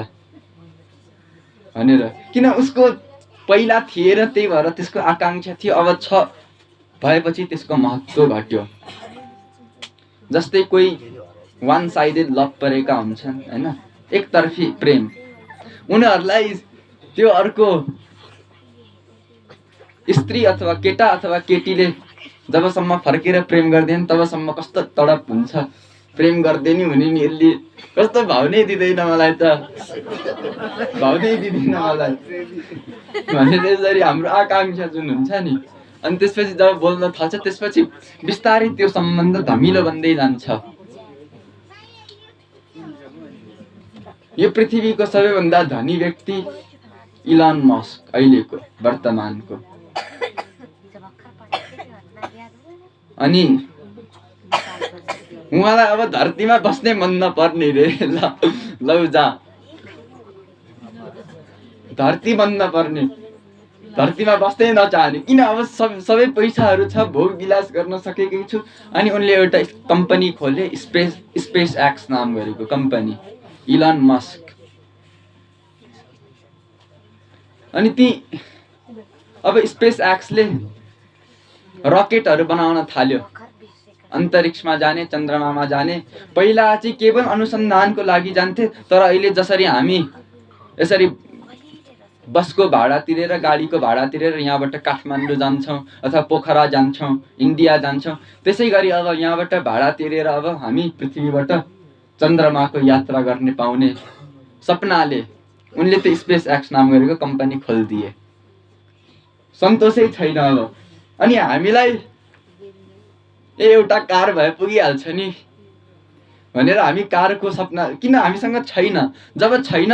Speaker 1: भनेर। किन उसको पहिला थिएन, त्यही भएर त्यसको आकांक्षा थियो, अब छ भएपछि त्यसको महत्त्व घट्यो। जस्तै कोही वान साइडेड लभ परेका हुन्छन् हैन, एकतर्फी प्रेम, उनीहरूलाई त्यो अर्को स्त्री अथवा केटा अथवा केटीले जबसम्म फर्केर प्रेम गर्दैन तबसम्म कस्तो तडप हुन्छ। प्रेम गर्दै नि हुने नि, यसले कस्तो भाउ नै दिँदैन मलाई त, भाउ नै दिँदैन मलाई भने त्यसरी हाम्रो आकांक्षा जुन हुन्छ नि, अनि त्यसपछि जब बोल्न थाल्छ त्यसपछि बिस्तारै त्यो सम्बन्ध धमिलो बन्दै जान्छ। यो पृथ्वीको सबैभन्दा धनी व्यक्ति इलन मस्क अहिलेको वर्तमानको। अनि उहाँलाई अब धरतीमा बस्नै मन नपर्ने रे। ल जा, धरती मन नपर्ने, धरतीमा बस्दै नचाहने। किन? अब सबै पैसाहरू छ, भोग विलास गर्न सकेकै छु। अनि उनले एउटा कम्पनी खोले, स्पेस एक्स नाम गरेको कम्पनी, इलन मस्क। अनि ती अब स्पेस एक्सले रकेटहरू बनाउन थाल्यो, अन्तरिक्षमा जाने, चन्द्रमामा जाने। पहिला चाहिँ केवल अनुसन्धानको लागि जान्थे, तर अहिले जसरी हामी यसरी बसको भाडा तिरेर, गाडीको भाडा तिरेर यहाँबाट काठमाडौँ जान्छौँ अथवा पोखरा जान्छौँ, इन्डिया जान्छौँ, त्यसै गरी अब यहाँबाट भाडा तिरेर अब हामी पृथ्वीबाट चन्द्रमाको यात्रा गर्ने पाउने सपनाले उनले त स्पेस एक्स नाम गरेको कम्पनी खोलिदिए। सन्तोषै छैन अब। अनि हामीलाई एउटा कार भए पुगिहाल्छ नि भनेर हामी कारको सपना, किन हामीसँग छैन। जब छैन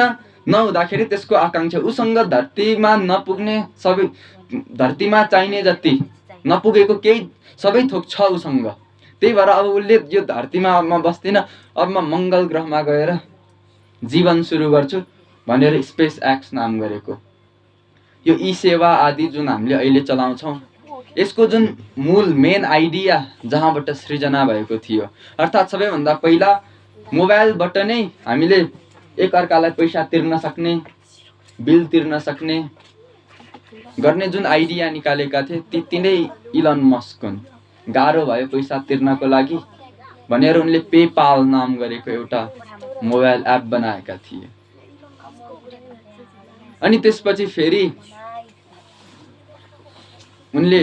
Speaker 1: नहुँदाखेरि त्यसको आकांक्षा, उसँग धरतीमा नपुग्ने सबै, धरतीमा चाहिने जति नपुगेको केही सबै थोक छ उसँग। त्यही भएर अब उसले यो धरतीमा म बस्दिन, अब म मङ्गल ग्रहमा गएर जीवन सुरु गर्छु भनेर स्पेस एक्स नाम गरेको। यो ई सेवा आदि जुन हामीले अहिले चलाउँछौँ, यसको जुन मूल मेन आइडिया जहाँबाट सृजना भएको थियो, अर्थात् सबैभन्दा पहिला मोबाइलबाट नै हामीले एकअर्कालाई पैसा तिर्न सक्ने, बिल तिर्न सक्ने गर्ने जुन आइडिया निकालेका थिए, ती तिनै इलन मस्क हुन्। गाह्रो भयो पैसा तिर्नको लागि भनेर उनले पेपाल नाम गरेको एउटा मोबाइल एप बनाएका थिए। अनि त्यसपछि फेरि उनले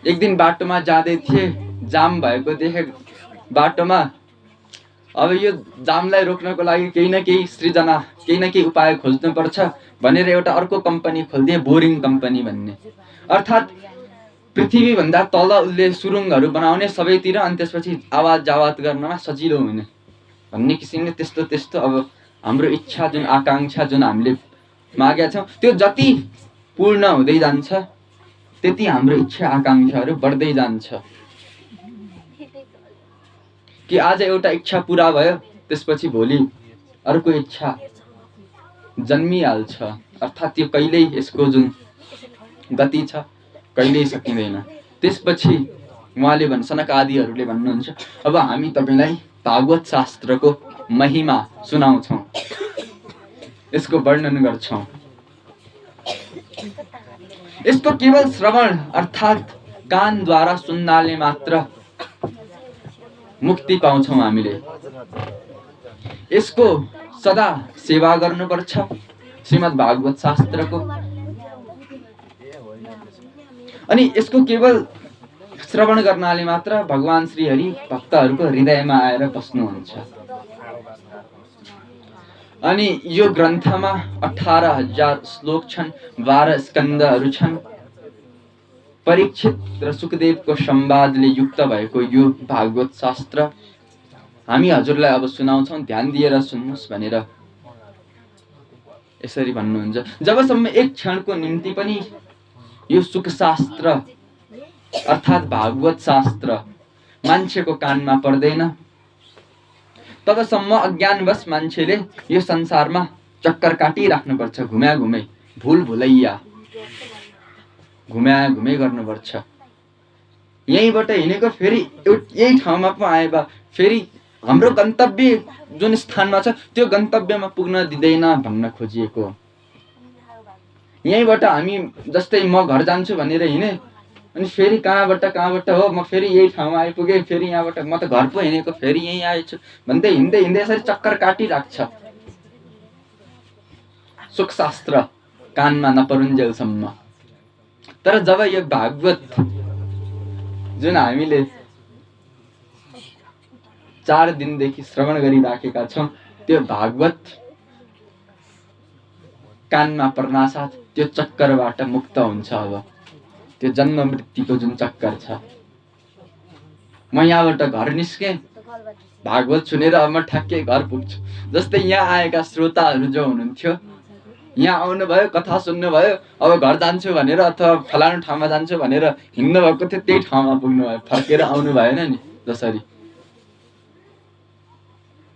Speaker 1: एक दिन बाटोमा जाँदै थिए, जाम भएको देखे बाटोमा। अब यो जामलाई रोक्नको लागि केही न केही सृजना, केही न केही उपाय खोज्नुपर्छ भनेर एउटा अर्को कम्पनी खोलिदिए, बोरिङ कम्पनी भन्ने। अर्थात् पृथ्वीभन्दा तल उसले सुरुङहरू बनाउने सबैतिर, अनि त्यसपछि आवाज जावात गर्नमा सजिलो हुने भन्ने किसिमले त्यस्तो त्यस्तो अब हाम्रो इच्छा जुन आकांक्षा जुन हामीले मागेका छौँ त्यो जति पूर्ण हुँदै जान्छ त्यति हाम्रो इच्छा आकांक्षाहरू बढ्दै जान्छ। कि आज एउटा इच्छा पुरा भयो, त्यसपछि भोलि अर्को इच्छा जन्मिहाल्छ। अर्थात् त्यो कहिल्यै यसको जुन गति छ कहिल्यै सकिँदैन। त्यसपछि उहाँले सनक आदिहरूले भन्नुहुन्छ, अब हामी तपाईँलाई भागवत शास्त्रको महिमा सुनाउँछौँ, यसको वर्णन गर्छौँ। यसको केवल श्रवण अर्थात् कानद्वारा सुन्नाले मात्र मुक्ति पाउँछौँ हामीले। यसको सदा सेवा गर्नुपर्छ श्रीमद् भागवत शास्त्रको। अनि यसको केवल श्रवण गर्नाले मात्र भगवान श्री हरि भक्तहरूको हृदयमा आएर बस्नुहुन्छ। अनि यो ग्रन्थमा 18,000 श्लोक छन्, 12 स्कन्धहरू छन्। परीक्षित र सुखदेवको संवादले युक्त भएको यो भागवत शास्त्र हामी हजुरलाई अब सुनाउँछौँ, ध्यान दिएर सुन्नुहोस् भनेर यसरी भन्नुहुन्छ। जबसम्म एक क्षणको निम्ति पनि यो सुख शास्त्र अर्थात् भागवत शास्त्र मान्छेको कानमा पर्दैन, तबसम्म अज्ञानवश मान्छेले यो संसारमा चक्कर काटिराख्नुपर्छ, घुम्या घुमै, भुल भुलैया घुम्या घुमै गर्नुपर्छ। यहीँबाट हिँडेको फेरि यही ठाउँमा पो आए बा फेरि हाम्रो गन्तव्य जुन स्थानमा छ त्यो गन्तव्यमा पुग्न दिँदैन भन्न खोजिएको। यहीँबाट हामी जस्तै म घर जान्छु भनेर हिँडेँ अनि फेरि कहाँबाट हो म फेरि यही ठाउँमा आइपुगेँ, फेरि यहाँबाट म त घर पो हिँडेको फेरि यहीँ आएछु भन्दै हिँड्दै हिँड्दै यसरी चक्कर काटिराख्छ। सुखशास्त्र कानमा नपरुन्जेलसम्म। तर जब यो भागवत जुन हामीले 4 दिनदेखि श्रवण गरिराखेका छौँ त्यो भागवत कानमा पर्नासाथ त्यो चक्करबाट मुक्त हुन्छ। अब त्यो जन्म मृत्युको जुन चक्कर छ, म यहाँबाट घर निस्केँ भागवत सुनेर अब म ठ्याक्कै घर पुग्छु। जस्तै यहाँ आएका श्रोताहरू जो हुनुहुन्थ्यो, यहाँ आउनुभयो कथा सुन्नुभयो, अब घर जान्छु भनेर अथवा फलानु ठाउँमा जान्छु भनेर हिँड्नु भएको थियो, त्यही ठाउँमा पुग्नु भयो, फर्केर आउनु भएन नि। जसरी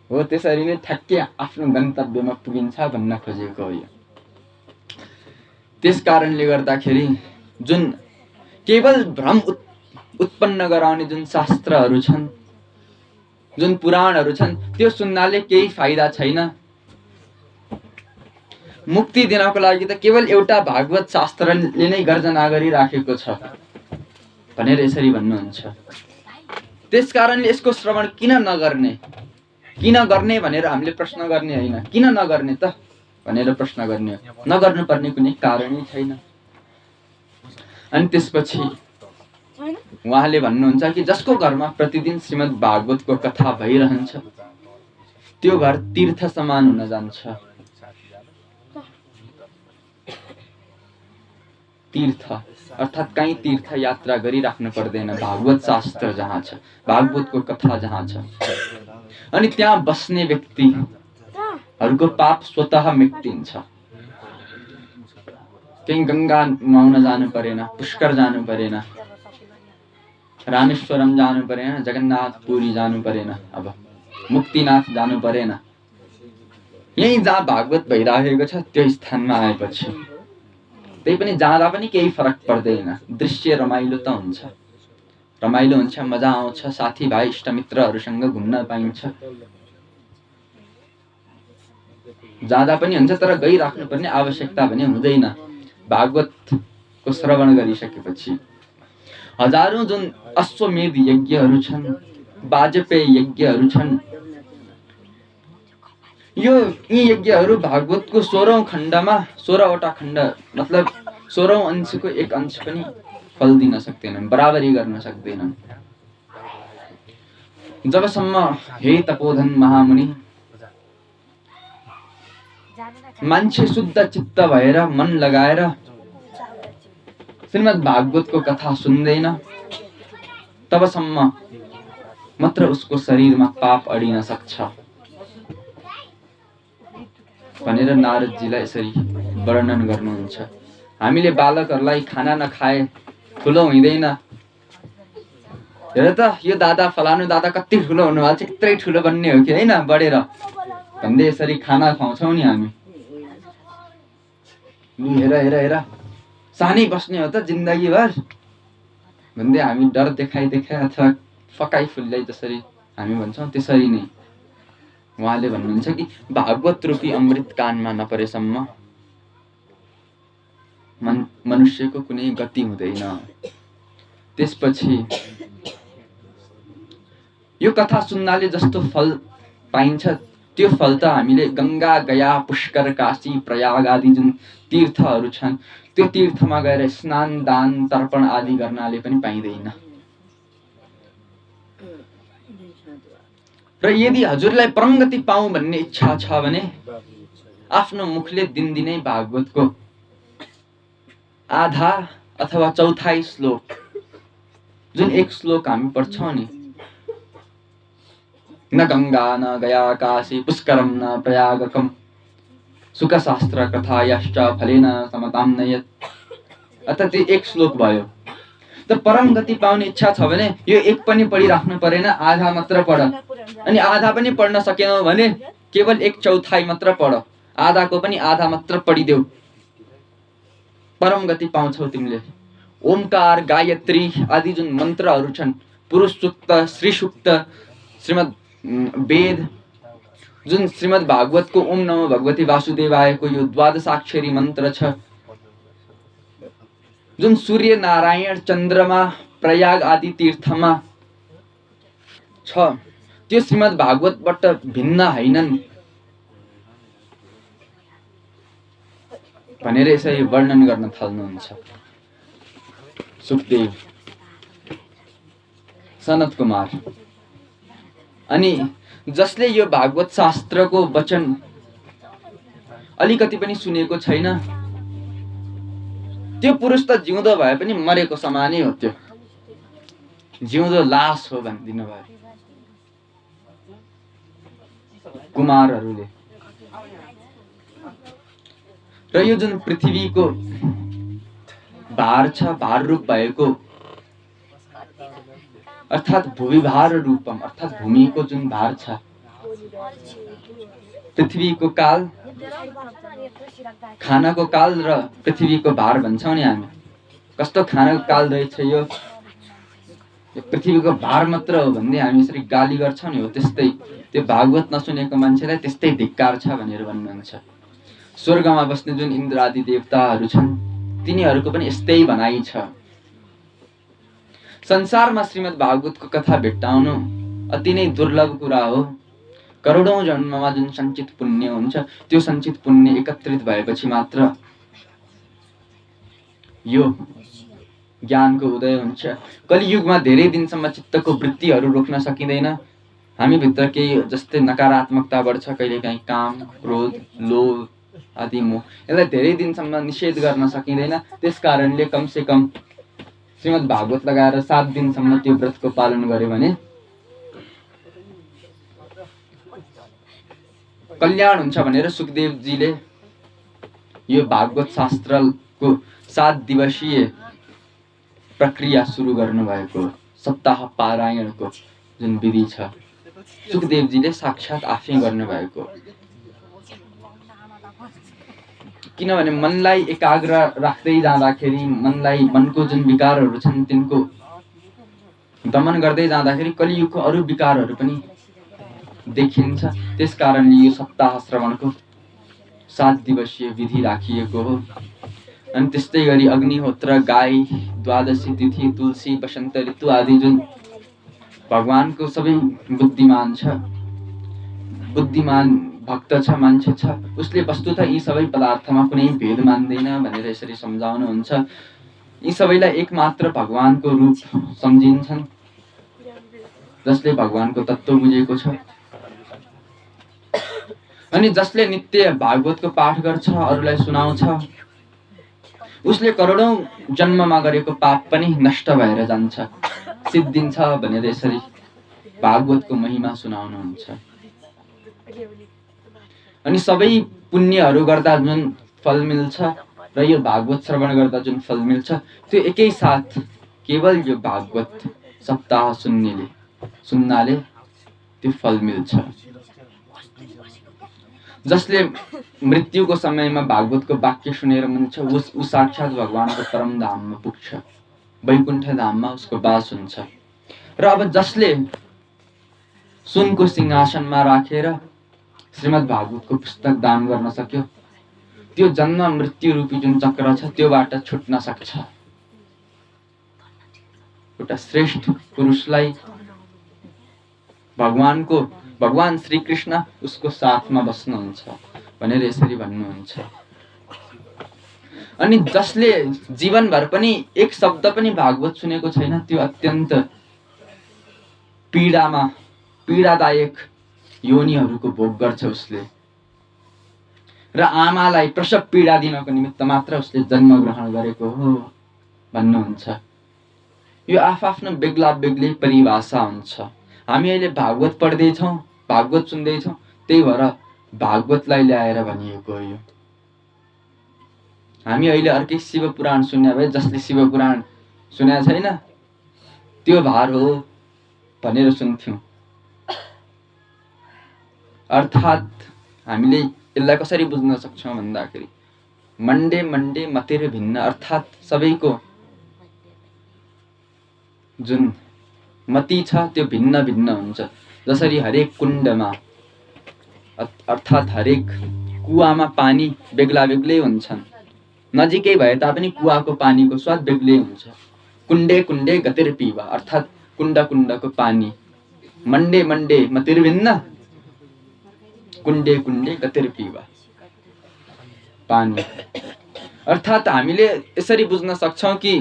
Speaker 1: हो त्यसरी नै ठ्याक्कै आफ्नो गन्तव्यमा पुगिन्छ भन्न खोजेको हो यो। त्यस कारणले गर्दाखेरि जुन केवल भ्रम उत्पन्न गराउने जुन शास्त्रहरू छन्, जुन पुराणहरू छन्, त्यो सुन्नाले केही फाइदा छैन। मुक्ति दिनको लागि त केवल एउटा भागवत शास्त्रले नै गर्जना गरिराखेको छ भनेर यसरी भन्नुहुन्छ। त्यस कारणले यसको श्रवण किन गर्ने भनेर हामीले प्रश्न गर्ने होइन, किन नगर्ने त भनेर प्रश्न गर्ने हो। नगर्नुपर्ने कुनै कारणै छैन। अनि त्यसपछि उहाँले भन्नुहुन्छ कि जसको घरमा प्रतिदिन श्रीमद् भागवतको कथा भइरहन्छ त्यो घर तीर्थ समान हुन जान्छ। तीर्थ अर्थात् कहीँ तीर्थ यात्रा गरिराख्नु पर्दैन। भागवत शास्त्र जहाँ छ, भागवतको कथा जहाँ छ, अनि त्यहाँ बस्ने व्यक्तिहरूको पाप स्वतः मेटिन्छ। कहीं गंगा नुहाउन जानु परेन, पुष्कर जानु परेन, रामेश्वरम जानु परेन, जगन्नाथपुरी जानु परेन, अब मुक्तिनाथ जानु परेन। यही जहाँ भागवत भइरहेको छ त्यो स्थानमा आएपछि त्यही पनि जाँदा पनि केही फरक पर्दैन। दृश्य रमाइलो त हुन्छ, रमाइलो हुन्छ, मजा आउँछ, साथीभाइ इष्टमित्रहरूसँग घुम्न पाइन्छ, जाँदा पनि हुन्छ। तर गइराख्नु पर्ने आवश्यकता पनि हुँदैन। भागवतको श्रवण गरिसकेपछि हजारौं जुन अश्वमेध यज्ञहरू छन्, वाजपेय यज्ञहरू छन्, यी यज्ञहरू भागवतको 16औं खण्डमा 16वटा खण्ड मतलब 16औं अंशको एक अंश पनि फल दिन सक्दैनन्, बराबरी गर्न सक्दैनन्। जबसम्म हे तपोधन महामुनि मान्छे शुद्ध चित्त भएर मन लगाएर श्रीमद् भागवतको कथा सुन्दैन तबसम्म मात्र उसको शरीरमा पाप अडिन सक्छ भनेर नारदजीलाई यसरी वर्णन गर्नुहुन्छ। हामीले बालकहरूलाई खाना नखाए ठुलो हुँदैन। हेर त यो दादा फलानु दादा कति ठुलो हुनुभएको छ, यत्रै ठुलो बन्ने हो कि हैन बढेर भन्दै यसरी खाना खुवाउँछौं नि हामी। हेर हेर हेर सानै बस्ने हो त जिन्दगीभर भन्दै हामी डर देखाइ अथवा फकाइ फुल्दै जसरी हामी भन्छौं त्यसरी नै उहाँले भन्नुहुन्छ कि भागवत रूपी अमृत कानमा नपरेसम्म मनुष्यको कुनै गति हुँदैन। त्यसपछि यो कथा सुन्नाले जस्तो फल पाइन्छ त्यो फल त हामीले गंगा, गया, पुष्कर, काशी, प्रयाग आदि जुन तीर्थहरू छन् त्यो तीर्थमा गएर स्नान, दान, तर्पण आदि गर्नाले पनि पाइँदैन। र यदि हजुरलाई परम गति पाऊँ भन्ने इच्छा छ भने आफ्नो मुखले दिनदिनै भागवतको आधा अथवा चौथाई श्लोक जुन एक श्लोक हामी पढ्छौं नि, न गंगा न गया काशी पुष्करम न प्रयागकम सुखशास्त्र कथायाश्च फलेन समतां नयत्, अर्थात् एक श्लोक भयो। त परम गति पाउने इच्छा छ भने यो एक पनि पढिराख्नु परेन, आधा मात्र पढ। अनि आधा पनि पढ्न सकेनौ भने केवल एक चौथाई मात्र पढ, आधाको पनि आधा मात्र पढिदेऊ, परम गति पाउँछौ तिमीले। ओमकार, गायत्री आदि जुन मन्त्रहरू छन्, पुरुष सूक्त, श्री सूक्त, श्रीमद् वेद, जुन श्रीमद् भागवतको ओम नमो भगवती वासुदेवायको यो 12 मन्त्र छ, जुन सूर्य, नारायण, चन्द्रमा, प्रयाग आदि तीर्थमा छ, त्यो श्रीमद् भागवतबाट भिन्न हैनन् भनेर यसरी वर्णन गर्न थाल्नुहुन्छ सुखदेव, सनत कुमार। अनि जसले यो भागवत शास्त्रको वचन अलिकति पनि सुनेको छैन, त्यो पुरुष त जिउँदो भए पनि मरेको समानै हो, त्यो जिउँदो लास हो भनिदिनु भयो कुमारहरूले। र यो जुन पृथ्वीको भार छ, भार रूप भएको, अर्थात् भूविभार रूपम, अर्थात् भूमिको जुन भार छ, पृथ्वीको काल, खानाको काल र पृथ्वीको भार भन्छौँ नि हामी। कस्तो खानाको काल रहेछ यो पृथ्वीको भार मात्र हो भन्दै हामी यसरी गाली गर्छौँ नि, हो त्यस्तै त्यो भागवत नसुनेको मान्छेलाई त्यस्तै धिक्कार छ भनेर भन्नुहुन्छ। स्वर्गमा बस्ने जुन इन्द्र आदि देवताहरू छन्, तिनीहरूको पनि यस्तै भनाइ छ। संसारमा श्रीमद् भागवतको कथा भेट्टाउनु अति नै दुर्लभ कुरा हो। करोडौं जन्ममा जुन सञ्चित पुण्य हुन्छ, त्यो सञ्चित पुण्य एकत्रित भएपछि मात्र यो ज्ञानको उदय हुन्छ। कलियुगमा धेरै दिनसम्म चित्तको वृत्तिहरू रोक्न सकिँदैन। हामीभित्र केही जस्तै नकारात्मकता बढ्छ, कहिलेकाहीँ काम, क्रोध, लोभ आदि मोह, यसलाई धेरै दिनसम्म निषेध गर्न सकिँदैन। त्यस कारणले कमसे कम श्रीमद् भागवत लगाएर 7 दिनसम्म त्यो व्रतको पालन गर्यो भने कल्याण हुन्छ भनेर सुखदेवजीले यो भागवत शास्त्रको 7 दिवसीय प्रक्रिया सुरु गर्नुभएको, सप्ताह पारायणको जुन विधि छ, सुखदेवजीले साक्षात् आफै गर्नुभएको। किनभने मनलाई एकाग्र राख्दै जाँदाखेरि, मनको जुन विकारहरू छन् तिनको दमन गर्दै जाँदाखेरि कलियुगको अरू विकारहरू पनि देखिन्छ। त्यस कारणले यो सप्ताह श्रवणको 7 दिवसीय विधि राखिएको हो। अनि त्यस्तै गरी अग्निहोत्र, गाई, द्वादशी तिथि, तुलसी, वसन्त ऋतु आदि जुन भगवानको सबै बुद्धिमान छ, बुद्धिमान भक्त छ, मान्छे छ, उसले वस्तुतः यी सबै पदार्थमा कुनै भेद मान्दैन भनेर यसरी सम्झाउनुहुन्छ। यी सबैलाई एकमात्र भगवानको रूप सम्झिन्छन्, जसले भगवानको तत्त्व बुझेको छ। अनि जसले नित्य भागवतको पाठ गर्छ, अरूलाई सुनाउँछ, उसले करोडौं जन्ममा गरेको पाप पनि नष्ट भएर जान्छ, सिद्धिन्छ भनेर यसरी भागवतको महिमा सुनाउनुहुन्छ। अनि सबै पुण्यहरू गर्दा जुन फल मिल्छ र यो भागवत श्रवण गर्दा जुन फल मिल्छ, त्यो एकैसाथ केवल यो भागवत सप्ताह सुन्नाले त्यो फल मिल्छ। जसले मृत्युको समयमा भागवतको वाक्य सुनेर मन्छ, ऊ साक्षात् भगवानको परम धाममा पुग्छ, वैकुण्ठ धाममा उसको वास हुन्छ। र अब जसले सुनको सिंहासनमा राखेर श्रीमद् भागवतको पुस्तक दान गर्न सक्यो, त्यो जन्म मृत्यु रूपी जुन चक्र छ त्योबाट छुट्न सक्छ। एउटा श्रेष्ठ पुरुषलाई भगवान श्री कृष्ण उसको साथमा बस्नुहुन्छ भनेर यसरी भन्नुहुन्छ। अनि जसले जीवनभर पनि एक शब्द पनि भागवत सुनेको छैन, त्यो अत्यन्त पीडादायक योनिहरूको भोग गर्छ उसले। र आमालाई प्रसव पीडा दिनको निमित्त मात्र उसले जन्म ग्रहण गरेको हो भन्नुहुन्छ। यो आफ्नो बेग्ला बेग्लै परिभाषा हुन्छ। हामी अहिले भागवत पढ्दैछौँ, भागवत सुन्दैछौँ, त्यही भएर भागवतलाई ल्याएर भनिएको हो यो। हामी अहिले अर्कै शिव पुराण सुन्ने भए, जसले शिव पुराण सुनेको छैन त्यो भार हो भनेर सुन्थ्यौँ। अर्थात् हामीले यसलाई कसरी बुझ्न सक्छौँ भन्दाखेरि मण्डे मतिर भिन्न, अर्थात् सबैको जुन मति छ त्यो भिन्न भिन्न हुन्छ। जसरी हरेक कुण्डमा अर्थात् हरेक कुवामा पानी बेग्ला बेग्लै हुन्छन्। नजिकै भए तापनि कुवाको पानीको स्वाद बेग्लै हुन्छ। कुण्डे कुण्डे गतिर पिवा अर्थात् कुण्ड कुण्डको पानी, मण्डे मण्डे मतिर्भिन्न, कुण्डे कुण्डे गतिर पिवा पानी। अर्थात् हामीले यसरी बुझ्न सक्छौँ कि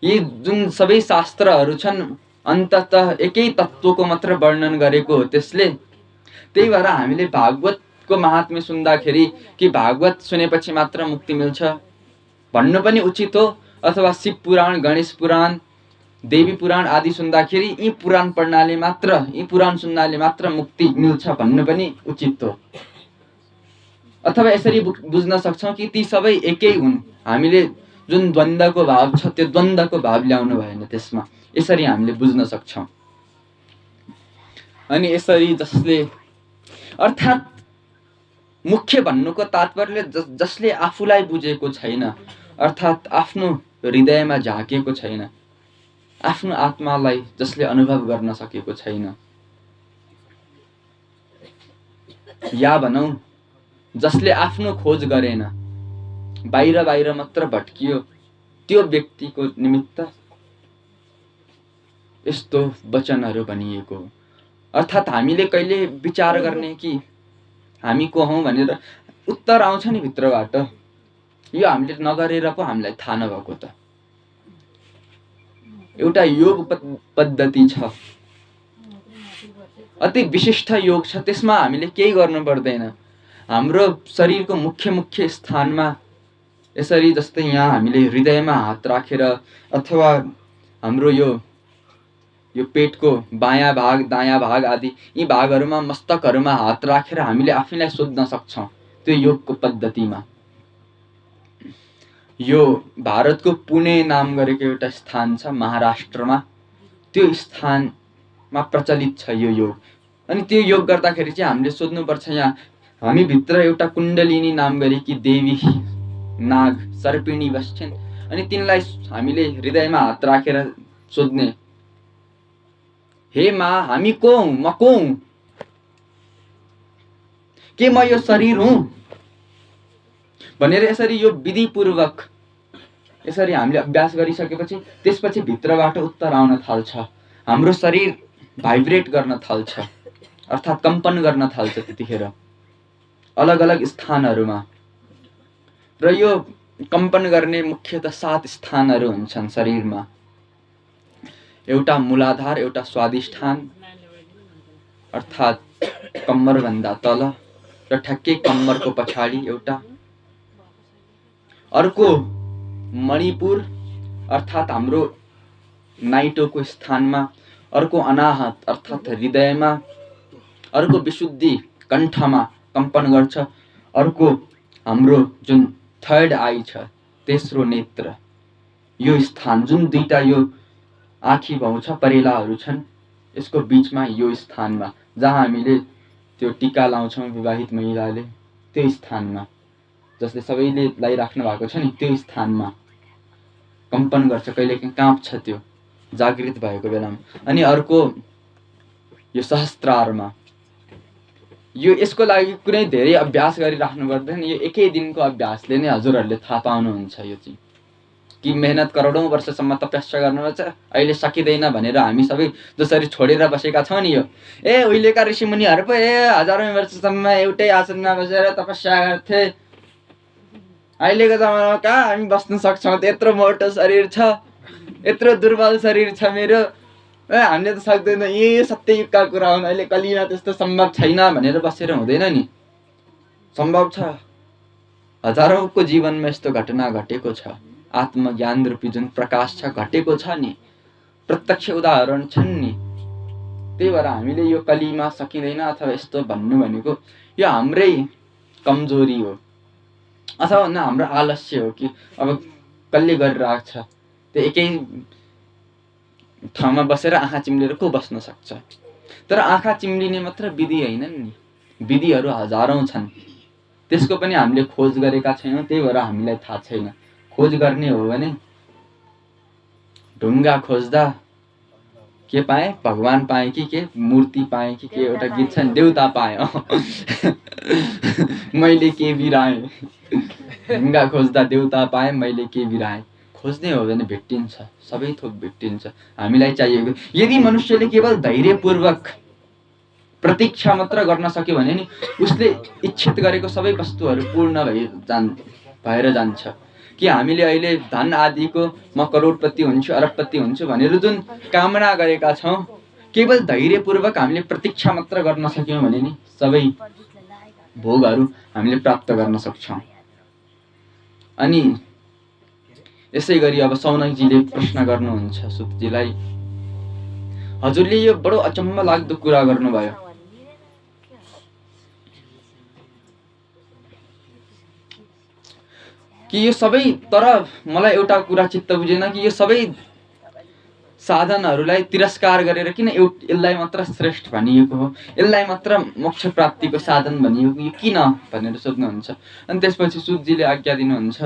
Speaker 1: यी जुन सबै शास्त्रहरू छन् अन्ततः एकै तत्त्वको मात्र वर्णन गरेको हो त्यसले। त्यही भएर हामीले भागवतको महात्म्य सुन्दाखेरि कि भागवत सुनेपछि मात्र मुक्ति मिल्छ भन्नु पनि उचित हो, अथवा शिव पुराण, गणेश पुराण, देवी पुराण आदि सुन्दाखेरि यी पुराण पढ्नाले मात्र, यी पुराण सुन्नाले मात्र मुक्ति मिल्छ भन्नु पनि उचित हो। अथवा यसरी बुझ्न सक्छौँ कि ती सबै एकै हुन्। हामीले जुन द्वन्द्वको भाव छ त्यो द्वन्द्वको भाव ल्याउनु भएन त्यसमा, यसरी हामीले बुझ्न सक्छौँ। अनि यसरी जसले अर्थात् मुख्य भन्नुको तात्पर्य जसले आफूलाई बुझेको छैन, अर्थात् आफ्नो हृदयमा झाकेको छैन, आफ्नो आत्मालाई जसले अनुभव गर्न सकेको छैन, या भनौँ जसले आफ्नो खोज गरेन, बाहिर बाहिर मात्र भट्कियो, त्यो व्यक्तिको निमित्त यस्तो वचनहरू भनिएको हो। अर्थात् हामीले कहिले विचार गर्ने कि हामी को हौँ भनेर उत्तर आउँछ नि भित्रबाट, यो हामीले नगरेर पो हामीलाई थाहा नभएको त। एउटा योग पद्धति छ, अति विशिष्ट योग छ, त्यसमा हामीले केही गर्नु पर्दैन। हाम्रो शरीरको मुख्य मुख्य स्थानमा यसरी जस्तै यहाँ हामीले हृदयमा हात राखेर अथवा हाम्रो यो पेटको बायाँ भाग, दायाँ भाग आदि यी भागहरूमा, मस्तकहरूमा हात राखेर हामीले आफैलाई सोध्न सक्छौँ त्यो योगको पद्धतिमा। यो भारतको पुणे नाम गरेको एउटा स्थान छ महाराष्ट्रमा, त्यो स्थानमा प्रचलित छ यो योग। अनि त्यो योग गर्दाखेरि चाहिँ हामीले सोध्नुपर्छ, यहाँ हामीभित्र एउटा कुण्डलिनी नाम गरेकी देवी नाग सर्पिणी बस्छन्। अनि तिनलाई हामीले हृदयमा हात राखेर सोध्ने, हे माँ हामी को हौँ, म को हौँ, के म यो शरीर हुँ भनेर यसरी यो विधिपूर्वक यसरी हामीले अभ्यास गरिसकेपछि त्यसपछि भित्रबाट उत्तर आउन थाल्छ। हाम्रो शरीर भाइब्रेट गर्न थाल्छ, अर्थात् कम्पन गर्न थाल्छ त्यतिखेर अलग अलग स्थानहरूमा। र यो कम्पन गर्ने मुख्यतः 7 स्थानहरू हुन्छन् शरीरमा। एउटा मूलाधार, एउटा स्वादिष्ठान अर्थात् कम्मरभन्दा तल र ठ्याक्कै कम्मरको पछाडि एउटा, अर्को मणिपुर अर्थात् हाम्रो नाइटोको स्थानमा, अर्को अनाहत अर्थात् हृदयमा, अर्को विशुद्धि कण्ठमा कम्पन गर्छ, अर्को हाम्रो जुन थर्ड आई छ, तेस्रो नेत्र, यो स्थान जुन दुईटा यो आँखी भाउ छ, परेलाहरू छन्, यसको बीचमा यो स्थानमा जहाँ हामीले त्यो टीका लाउँछौँ विवाहित महिलाले, त्यो स्थानमा जसले सबैले लगाइराख्नु भएको छ नि, त्यो स्थानमा कम्पन गर्छ, कहिलेकाहीँ काँप्छ त्यो जागृत भएको बेलामा। अनि अर्को यो सहस्त्रारमा, यो यसको लागि कुनै धेरै अभ्यास गरिराख्नु पर्दैन, यो एकै दिनको अभ्यासले नै हजुरहरूले थाहा पाउनुहुन्छ यो चाहिँ कि मेहनत करोडौँ वर्षसम्म तपस्या गर्नुपर्छ, अहिले सकिँदैन भनेर हामी सबै जसरी छोडेर बसेका छौँ नि। यो उहिलेका ऋषिमुनिहरू पो हजारौँ वर्षसम्म एउटै आसनमा बसेर तपस्या गर्थे, अहिलेको जमानामा कहाँ हामी बस्न सक्छौँ, यत्रो मोटो शरीर छ, यत्रो दुर्बल शरीर छ मेरो, हामीले त सक्दैन, यी सत्ययुगका कुरा हुन्, अहिले कलिमा त्यस्तो सम्भव छैन भनेर बसेर हुँदैन नि। सम्भव छ, हजारौँको जीवनमा यस्तो घटना घटेको छ, आत्मज्ञान रूपी जुन प्रकाश छ घटेको छ नि, प्रत्यक्ष उदाहरण छन् नि। त्यही भएर हामीले यो कलिमा सकिँदैन अथवा यस्तो भन्नु भनेको यो हाम्रै कमजोरी हो, अथवा न हाम्रो आलस्य हो कि अब कसले गरिरहेको छ, त्यो एकै ठाउँमा बसेर आँखा चिम्लेर को बस्न सक्छ। तर आँखा चिम्लिने मात्र विधि होइनन् नि, विधिहरू हजारौँ छन्, त्यसको पनि हामीले खोज गरेका छैनौँ, त्यही भएर हामीलाई थाहा छैन। खोज गर्ने हो भने ढुङ्गा खोज्दा के पाएँ, भगवान पाएँ कि के मूर्ति पाएँ कि के, एउटा गीत छ नि, देउता पाएँ। मैले के बिराएँ, ढुङ्गा खोज्दा देउता पाएँ, मैले के बिराएँ। खोज्ने हो भने भेटिन्छ, सबै थोक भेटिन्छ। हामीलाई चाहिएको यदि मनुष्यले केवल धैर्यपूर्वक प्रतीक्षा मात्र गर्न सक्यो भने नि उसले इच्छित गरेको सबै वस्तुहरू पूर्ण भएर जान्छ। कि हामीले अहिले धन आदिको म करोडपति हुन्छु, अरबपति हुन्छु भनेर जुन कामना गरेका छौँ, केवल धैर्यपूर्वक हामीले प्रतीक्षा मात्र गर्न सक्यौँ भने नि सबै भोगहरू हामीले प्राप्त गर्न सक्छौँ। अनि यसै गरी अब सौनकजीले प्रश्न गर्नुहुन्छ सुतजीलाई, हजुरले यो बडो अचम्म लाग्दो कुरा गर्नुभयो। कि यो सबै, तर मलाई एउटा कुरा चित्त बुझेन कि यो सबै साधनहरूलाई तिरस्कार गरेर किन यसलाई मात्र श्रेष्ठ भनिएको हो, यसलाई मात्र मोक्ष प्राप्तिको साधन भनिएको यो किन भनेर सोध्नुहुन्छ। अनि त्यसपछि सुतजीले आज्ञा दिनुहुन्छ,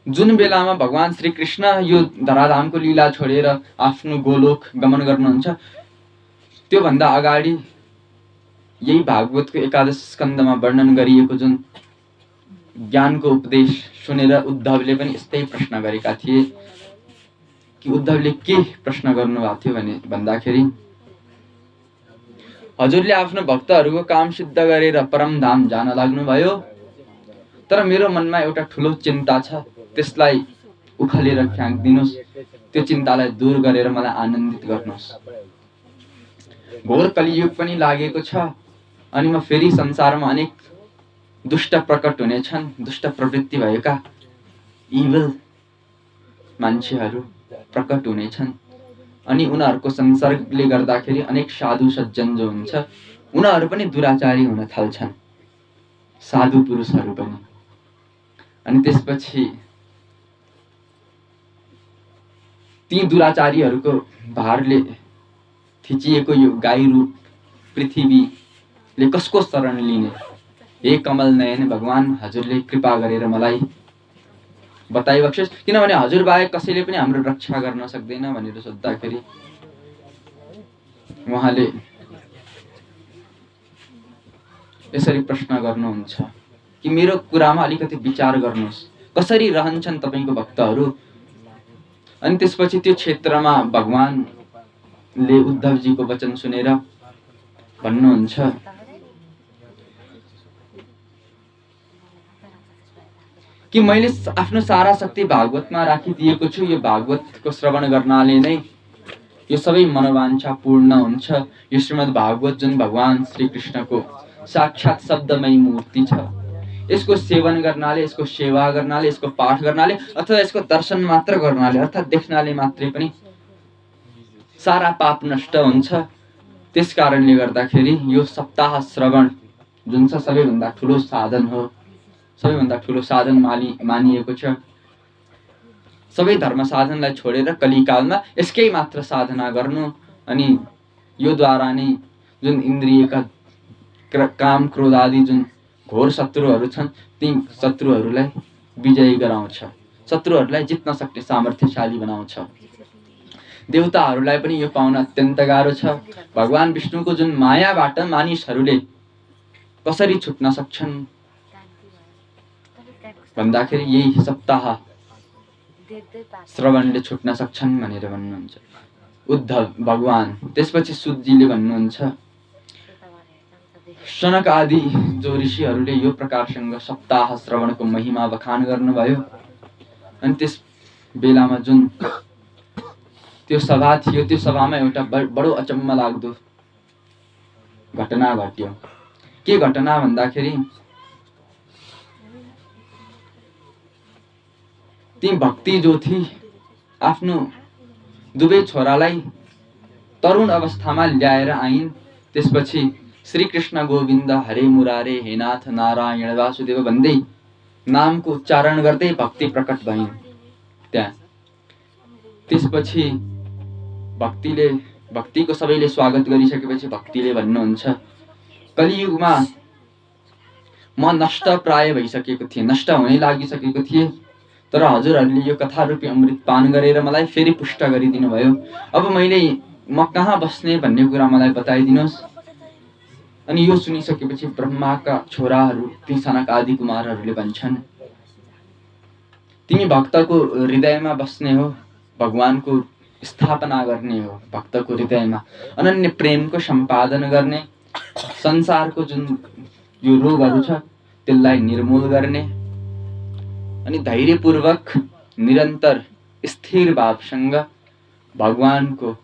Speaker 1: जुन बेलामा भगवान श्री कृष्ण यो धराधामको लीला छोडेर आफ्नो गोलोक गमन गर्नुहुन्छ, त्योभन्दा अगाडि यही भागवतको 11 स्कन्धमा वर्णन गरिएको जुन ज्ञानको उपदेश सुनेर उद्धवले पनि यस्तै प्रश्न गरेका थिए। कि उद्धवले के प्रश्न गर्नुभएको थियो भने भन्दाखेरि, हजुरले आफ्नो भक्तहरूको काम सिद्ध गरेर परमधाम जान लाग्नुभयो, तर मेरो मनमा एउटा ठुलो चिन्ता छ, त्यसलाई उखालेर फ्याँक्दिनुहोस्, त्यो चिन्तालाई दूर गरेर मलाई आनन्दित गर्नुहोस्। घोर कलियुग पनि लागेको छ, अनि म फेरि संसारमा अनेक दुष्ट प्रकट हुनेछन्, दुष्ट प्रवृत्ति भएका इभल मान्छेहरू प्रकट हुनेछन्। अनि उनीहरूको संसर्गले गर्दाखेरि अनेक साधु सज्जन जो हुन्छ उनीहरू पनि दुराचारी हुन थाल्छन्, साधु पुरुषहरू पनि। अनि त्यसपछि ती दुराचारीहरूको भारले थिचिएको यो गाई रूप पृथ्वीले कसको शरण लिने? हे कमल नयन भगवान, हजुरले कृपा गरेर मलाई बताइबक्सोस्, किनभने हजुर बाहेक कसैले पनि हाम्रो रक्षा गर्न सक्दैन भनेर सोद्धाखेरि उहाँले यसरी प्रश्न गर्नुहुन्छ कि मेरो कुरामा अलिकति विचार गर्नुहोस्, कसरी रहन्छन् तपाईको भक्तहरू। अनि त्यसपछि त्यो क्षेत्रमा भगवानले उद्धवजीको वचन सुनेर भन्नुहुन्छ, कि मैले आफ्नो सारा शक्ति भागवतमा राखिदिएको छु, यो भागवतको श्रवण गर्नाले नै यो सबै मनोवाञ्छा पूर्ण हुन्छ। यो श्रीमद् भागवत जुन भगवान श्री कृष्णको साक्षात शब्दमय मूर्ति छ, यसको सेवन गर्नाले, यसको सेवा गर्नाले, यसको पाठ गर्नाले अथवा यसको दर्शन मात्र गर्नाले अर्थात् देख्नाले मात्रै पनि सारा पाप नष्ट हुन्छ। त्यस कारणले गर्दाखेरि यो सप्ताह श्रवण जुन छ सबैभन्दा ठुलो साधन हो, सबैभन्दा ठुलो साधन मानिएको छ। सबै धर्म साधनलाई छोडेर कलिकालमा यसकै मात्र साधना गर्नु, अनि यो द्वारा नै जुन इन्द्रियका काम क्रोध आदि जुन घोर शत्रुहरू छन् ती शत्रुहरूलाई विजयी गराउँछ, शत्रुहरूलाई जित्न सक्ने सामर्थ्यशाली बनाउँछ। देवताहरूलाई पनि यो पाउन अत्यन्त गाह्रो छ। भगवान विष्णुको जुन मायाबाट मानिसहरूले कसरी छुट्न सक्छन् भन्दाखेरि यही सप्ताह श्रवणले छुट्न सक्छन् भनेर भन्नुहुन्छ उद्धव भगवान। त्यसपछि सुतजीले भन्नुहुन्छ, शनक आदि जो ऋषिहरूले यो प्रकारसँग सप्ताह श्रवणको महिमा बखान गर्नुभयो। अनि त्यस बेलामा जुन त्यो सभा थियो, त्यो सभामा एउटा बडो अचम्म लाग्दो घटना घट्यो। के घटना भन्दाखेरि ती भक्ति जो थिए आफ्नो दुवै छोरालाई तरुण अवस्थामा ल्याएर आइन्। त्यसपछि श्री कृष्ण गोविन्द हरे मुरारे हे नाथ नारायण वासुदेव भन्दै नामको उच्चारण गर्दै भक्ति प्रकट भइन् त्यहाँ। त्यसपछि भक्तिको सबैले स्वागत गरिसकेपछि भक्तिले भन्नुहुन्छ, कलियुगमा म नष्ट प्राय भइसकेको थिएँ, नष्ट हुनै लागिसकेको थिएँ, तर हजुरहरूले यो कथा रूपी अमृत पान गरेर मलाई फेरि पुष्ट गरिदिनु भयो। अब मैले म कहाँ बस्ने भन्ने कुरा मलाई बताइदिनुहोस्। अनि यो सुनिसकेपछि ब्रह्माका छोराहरू ती सनक आदि कुमारहरूले भन्छन्, तिमी भक्तको हृदयमा बस्ने हो, भगवानको स्थापना गर्ने हो, भक्तको हृदयमा अनन्य प्रेमको सम्पादन गर्ने, संसारको जुन यो रोगहरू छ त्यसलाई निर्मूल गर्ने, अनि धैर्यपूर्वक निरन्तर स्थिर भावसँग भगवानको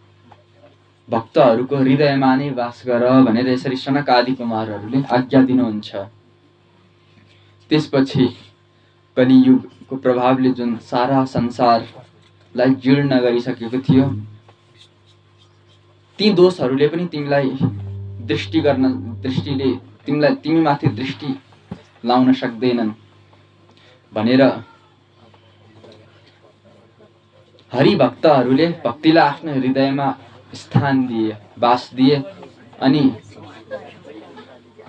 Speaker 1: भक्तहरूको हृदयमा नै वास गर भनेर यसरी सनक आदि कुमारहरूले आज्ञा दिनुहुन्छ। त्यसपछि कलियुगको प्रभावले जुन सारा संसारलाई जीर्ण गरिसकेको थियो, ती दोषहरूले पनि तिमीलाई दृष्टिले तिमीमाथि दृष्टि लाउन सक्दैनन् भनेर हरिभक्तहरूले भक्तिलाई आफ्नो हृदयमा स्थान दिए, वास दिए। अनि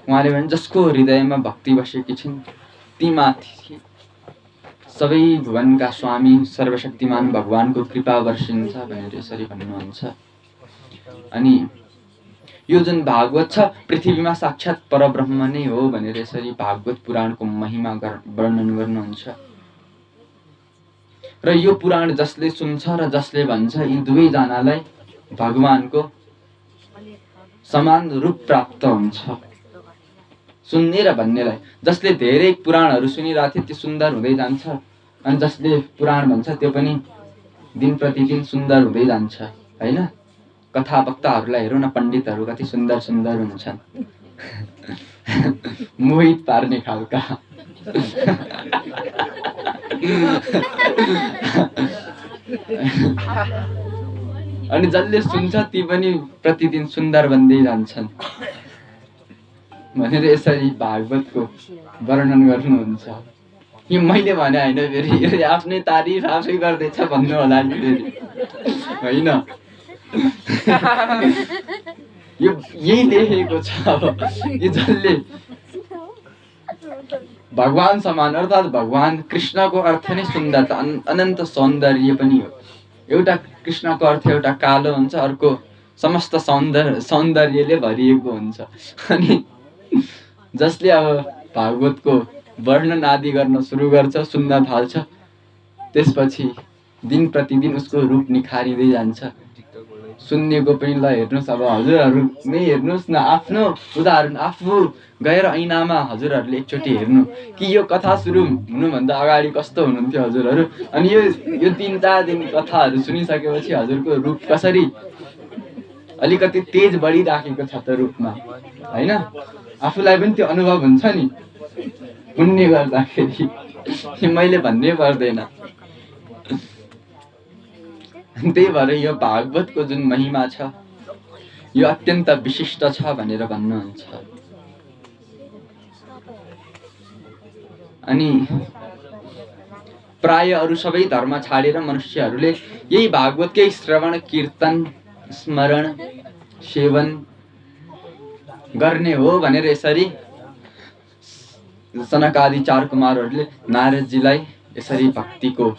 Speaker 1: उहाँले भने जसको हृदयमा भक्ति बसेकी छिन् ती माथि सबै भुवनका स्वामी सर्वशक्तिमान भगवानको कृपा वर्षिन्छ भनेर यसरी भन्नुहुन्छ। अनि यो जुन भागवत छ पृथ्वीमा साक्षात परब्रह्म नै हो भनेर यसरी भागवत पुराणको महिमा वर्णन गर्नुहुन्छ। र यो पुराण जसले सुन्छ र जसले भन्छ यी दुवैजनालाई भगवानको समान रूप प्राप्त हुन्छ। सुन्ने र भन्नेलाई, जसले धेरै पुराणहरू सुनिरहेको थियो त्यो सुन्दर हुँदै जान्छ, अनि जसले पुराण भन्छ त्यो पनि दिन प्रतिदिन सुन्दर हुँदै जान्छ हैन। कथा वक्ताहरूलाई हेरौँ न, पण्डितहरू कति सुन्दर सुन्दर हुन्छन्, मोहित पार्ने खालका। अनि जसले सुन्छ ती पनि प्रतिदिन सुन्दर बन्दै जान्छन् भनेर यसरी भागवतको वर्णन गर्नुहुन्छ। यो मैले भने होइन, फेरि आफ्नै तारिफ आफै गर्दैछ भन्नु होला नि फेरि होइन। यो यही लेखेको छ। अब यो जसले भगवान समान अर्थात् भगवान कृष्णको अर्थ नै सुन्दरता, अनन्त सौन्दर्य पनि हो। एउटा कृष्णको अर्थ एउटा कालो हुन्छ, अर्को समस्त सौन्दर्यले भरिएको हुन्छ। अनि जसले अब भागवतको वर्णन आदि गर्न सुरु गर्छ, सुन्न थाल्छ, त्यसपछि दिन प्रतिदिन उसको रूप निखारिँदै जान्छ। सुन्नेको पनि ल हेर्नुहोस्, अब हजुरहरू नै हेर्नुहोस् न, आफ्नो उदाहरण आफू गएर ऐनामा हजुरहरूले एकचोटि हेर्नु कि यो कथा सुरु हुनुभन्दा अगाडि कस्तो हुनुहुन्थ्यो हजुरहरू, अनि यो 3-4 दिन कथाहरू सुनिसकेपछि हजुरको रूप कसरी अलिकति तेज बढिराखेको छ त रूपमा हैन। आफूलाई पनि त्यो अनुभव हुन्छ नि पुण्य गर्दाखेरि, मैले भन्नै पर्दैन। त्यही भएर यो भागवतको जुन महिमा छ यो अत्यन्त विशिष्ट छ भनेर भन्नुहुन्छ। अनि प्राय अरू सबै धर्म छाडेर मनुष्यहरूले यही भागवतकै श्रवण कीर्तन स्मरण सेवन गर्ने हो भनेर यसरी सनक आदि 4 कुमारहरूले नारदजीलाई यसरी भक्तिको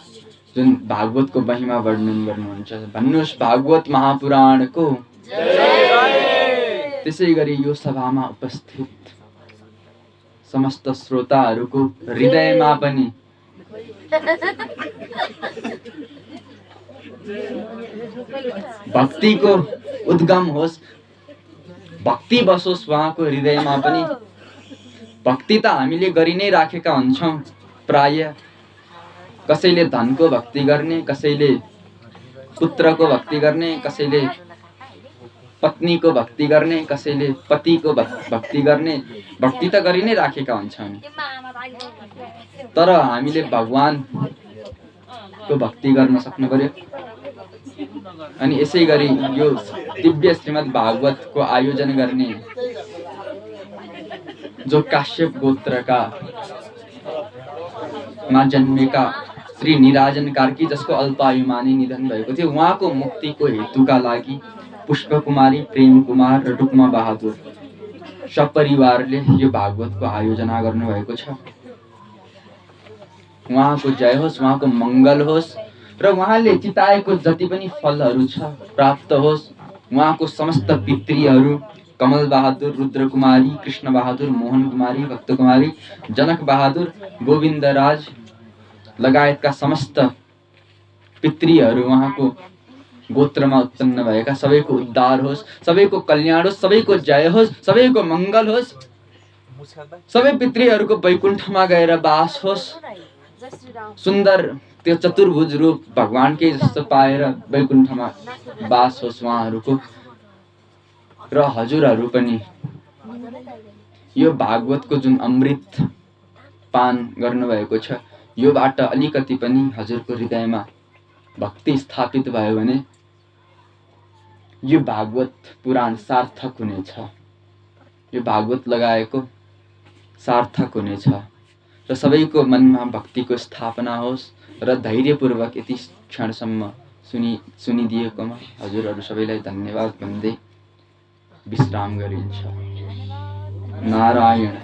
Speaker 1: जुन भागवतको महिमा वर्णन गर्नुहुन्छ। भन्नुहोस् भागवत महापुराणको जय। त्यसै गरी यो सभामा उपस्थित समस्त श्रोताहरूको हृदयमा पनि भक्तिको उद्गम होस्, भक्ति बसोस् उहाँको हृदयमा पनि। भक्ति त हामीले गरि नै राखेका हुन्छौँ प्राय, कसैले धनको भक्ति गर्ने, कसैले पुत्रको भक्ति गर्ने, कसैले पत्नीको भक्ति गर्ने, कसैले पतिको भक्ति गर्ने, भक्ति त गरि नै राखेका हुन्छौँ। तर हामीले भगवानको भक्ति गर्न सक्नु पर्यो। अनि यसै गरी यो दिव्य श्रीमद् भागवतको आयोजन गर्ने जो काश्यप गोत्रका मा जन्मेका श्री निराजन कार्की, जसको अल्पायुमा नै निधन भएको थियो, उहाँको मुक्तिको हेतुका लागि पुष्पकुमारी, प्रेम कुमार र रुक्मा बहादुर सपरिवारले यो भागवतको आयोजना गर्नुभएको छ। उहाँको जय होस्, उहाँको मङ्गल होस् र उहाँले चिताएको जति पनि फलहरू छ प्राप्त होस्। उहाँको समस्त पितृहरू कमल बहादुर, रुद्र कुमारी, कृष्ण बहादुर, मोहन कुमारी, भक्त कुमारी, जनक बहादुर, गोविन्दराज लगायतका समस्त पितृहरू उहाँको गोत्रमा उत्पन्न भएका सबैको उद्धार होस्, सबैको कल्याण होस्, सबैको जय होस्, सबैको मङ्गल होस्। सबै पितृहरूको वैकुण्ठमा गएर बास होस्। सुन्दर त्यो चतुर्भुज रूप भगवानकै जस्तो पाएर वैकुण्ठमा बास होस् उहाँहरूको। र हजुरहरू पनि यो भागवतको जुन अमृत पान गर्नुभएको छ, योबाट अलिकति पनि हजुरको हृदयमा भक्ति स्थापित भयो भने यो भागवत पुराण सार्थक हुनेछ। यो भागवत लगाएको सार्थक हुनेछ र सबैको मनमा भक्तिको स्थापना होस् र धैर्यपूर्वक यति क्षणसम्म सुनिदिएकोमा हजुरहरू सबैलाई धन्यवाद भन्दै विश्राम गरिन्छ। नारायण।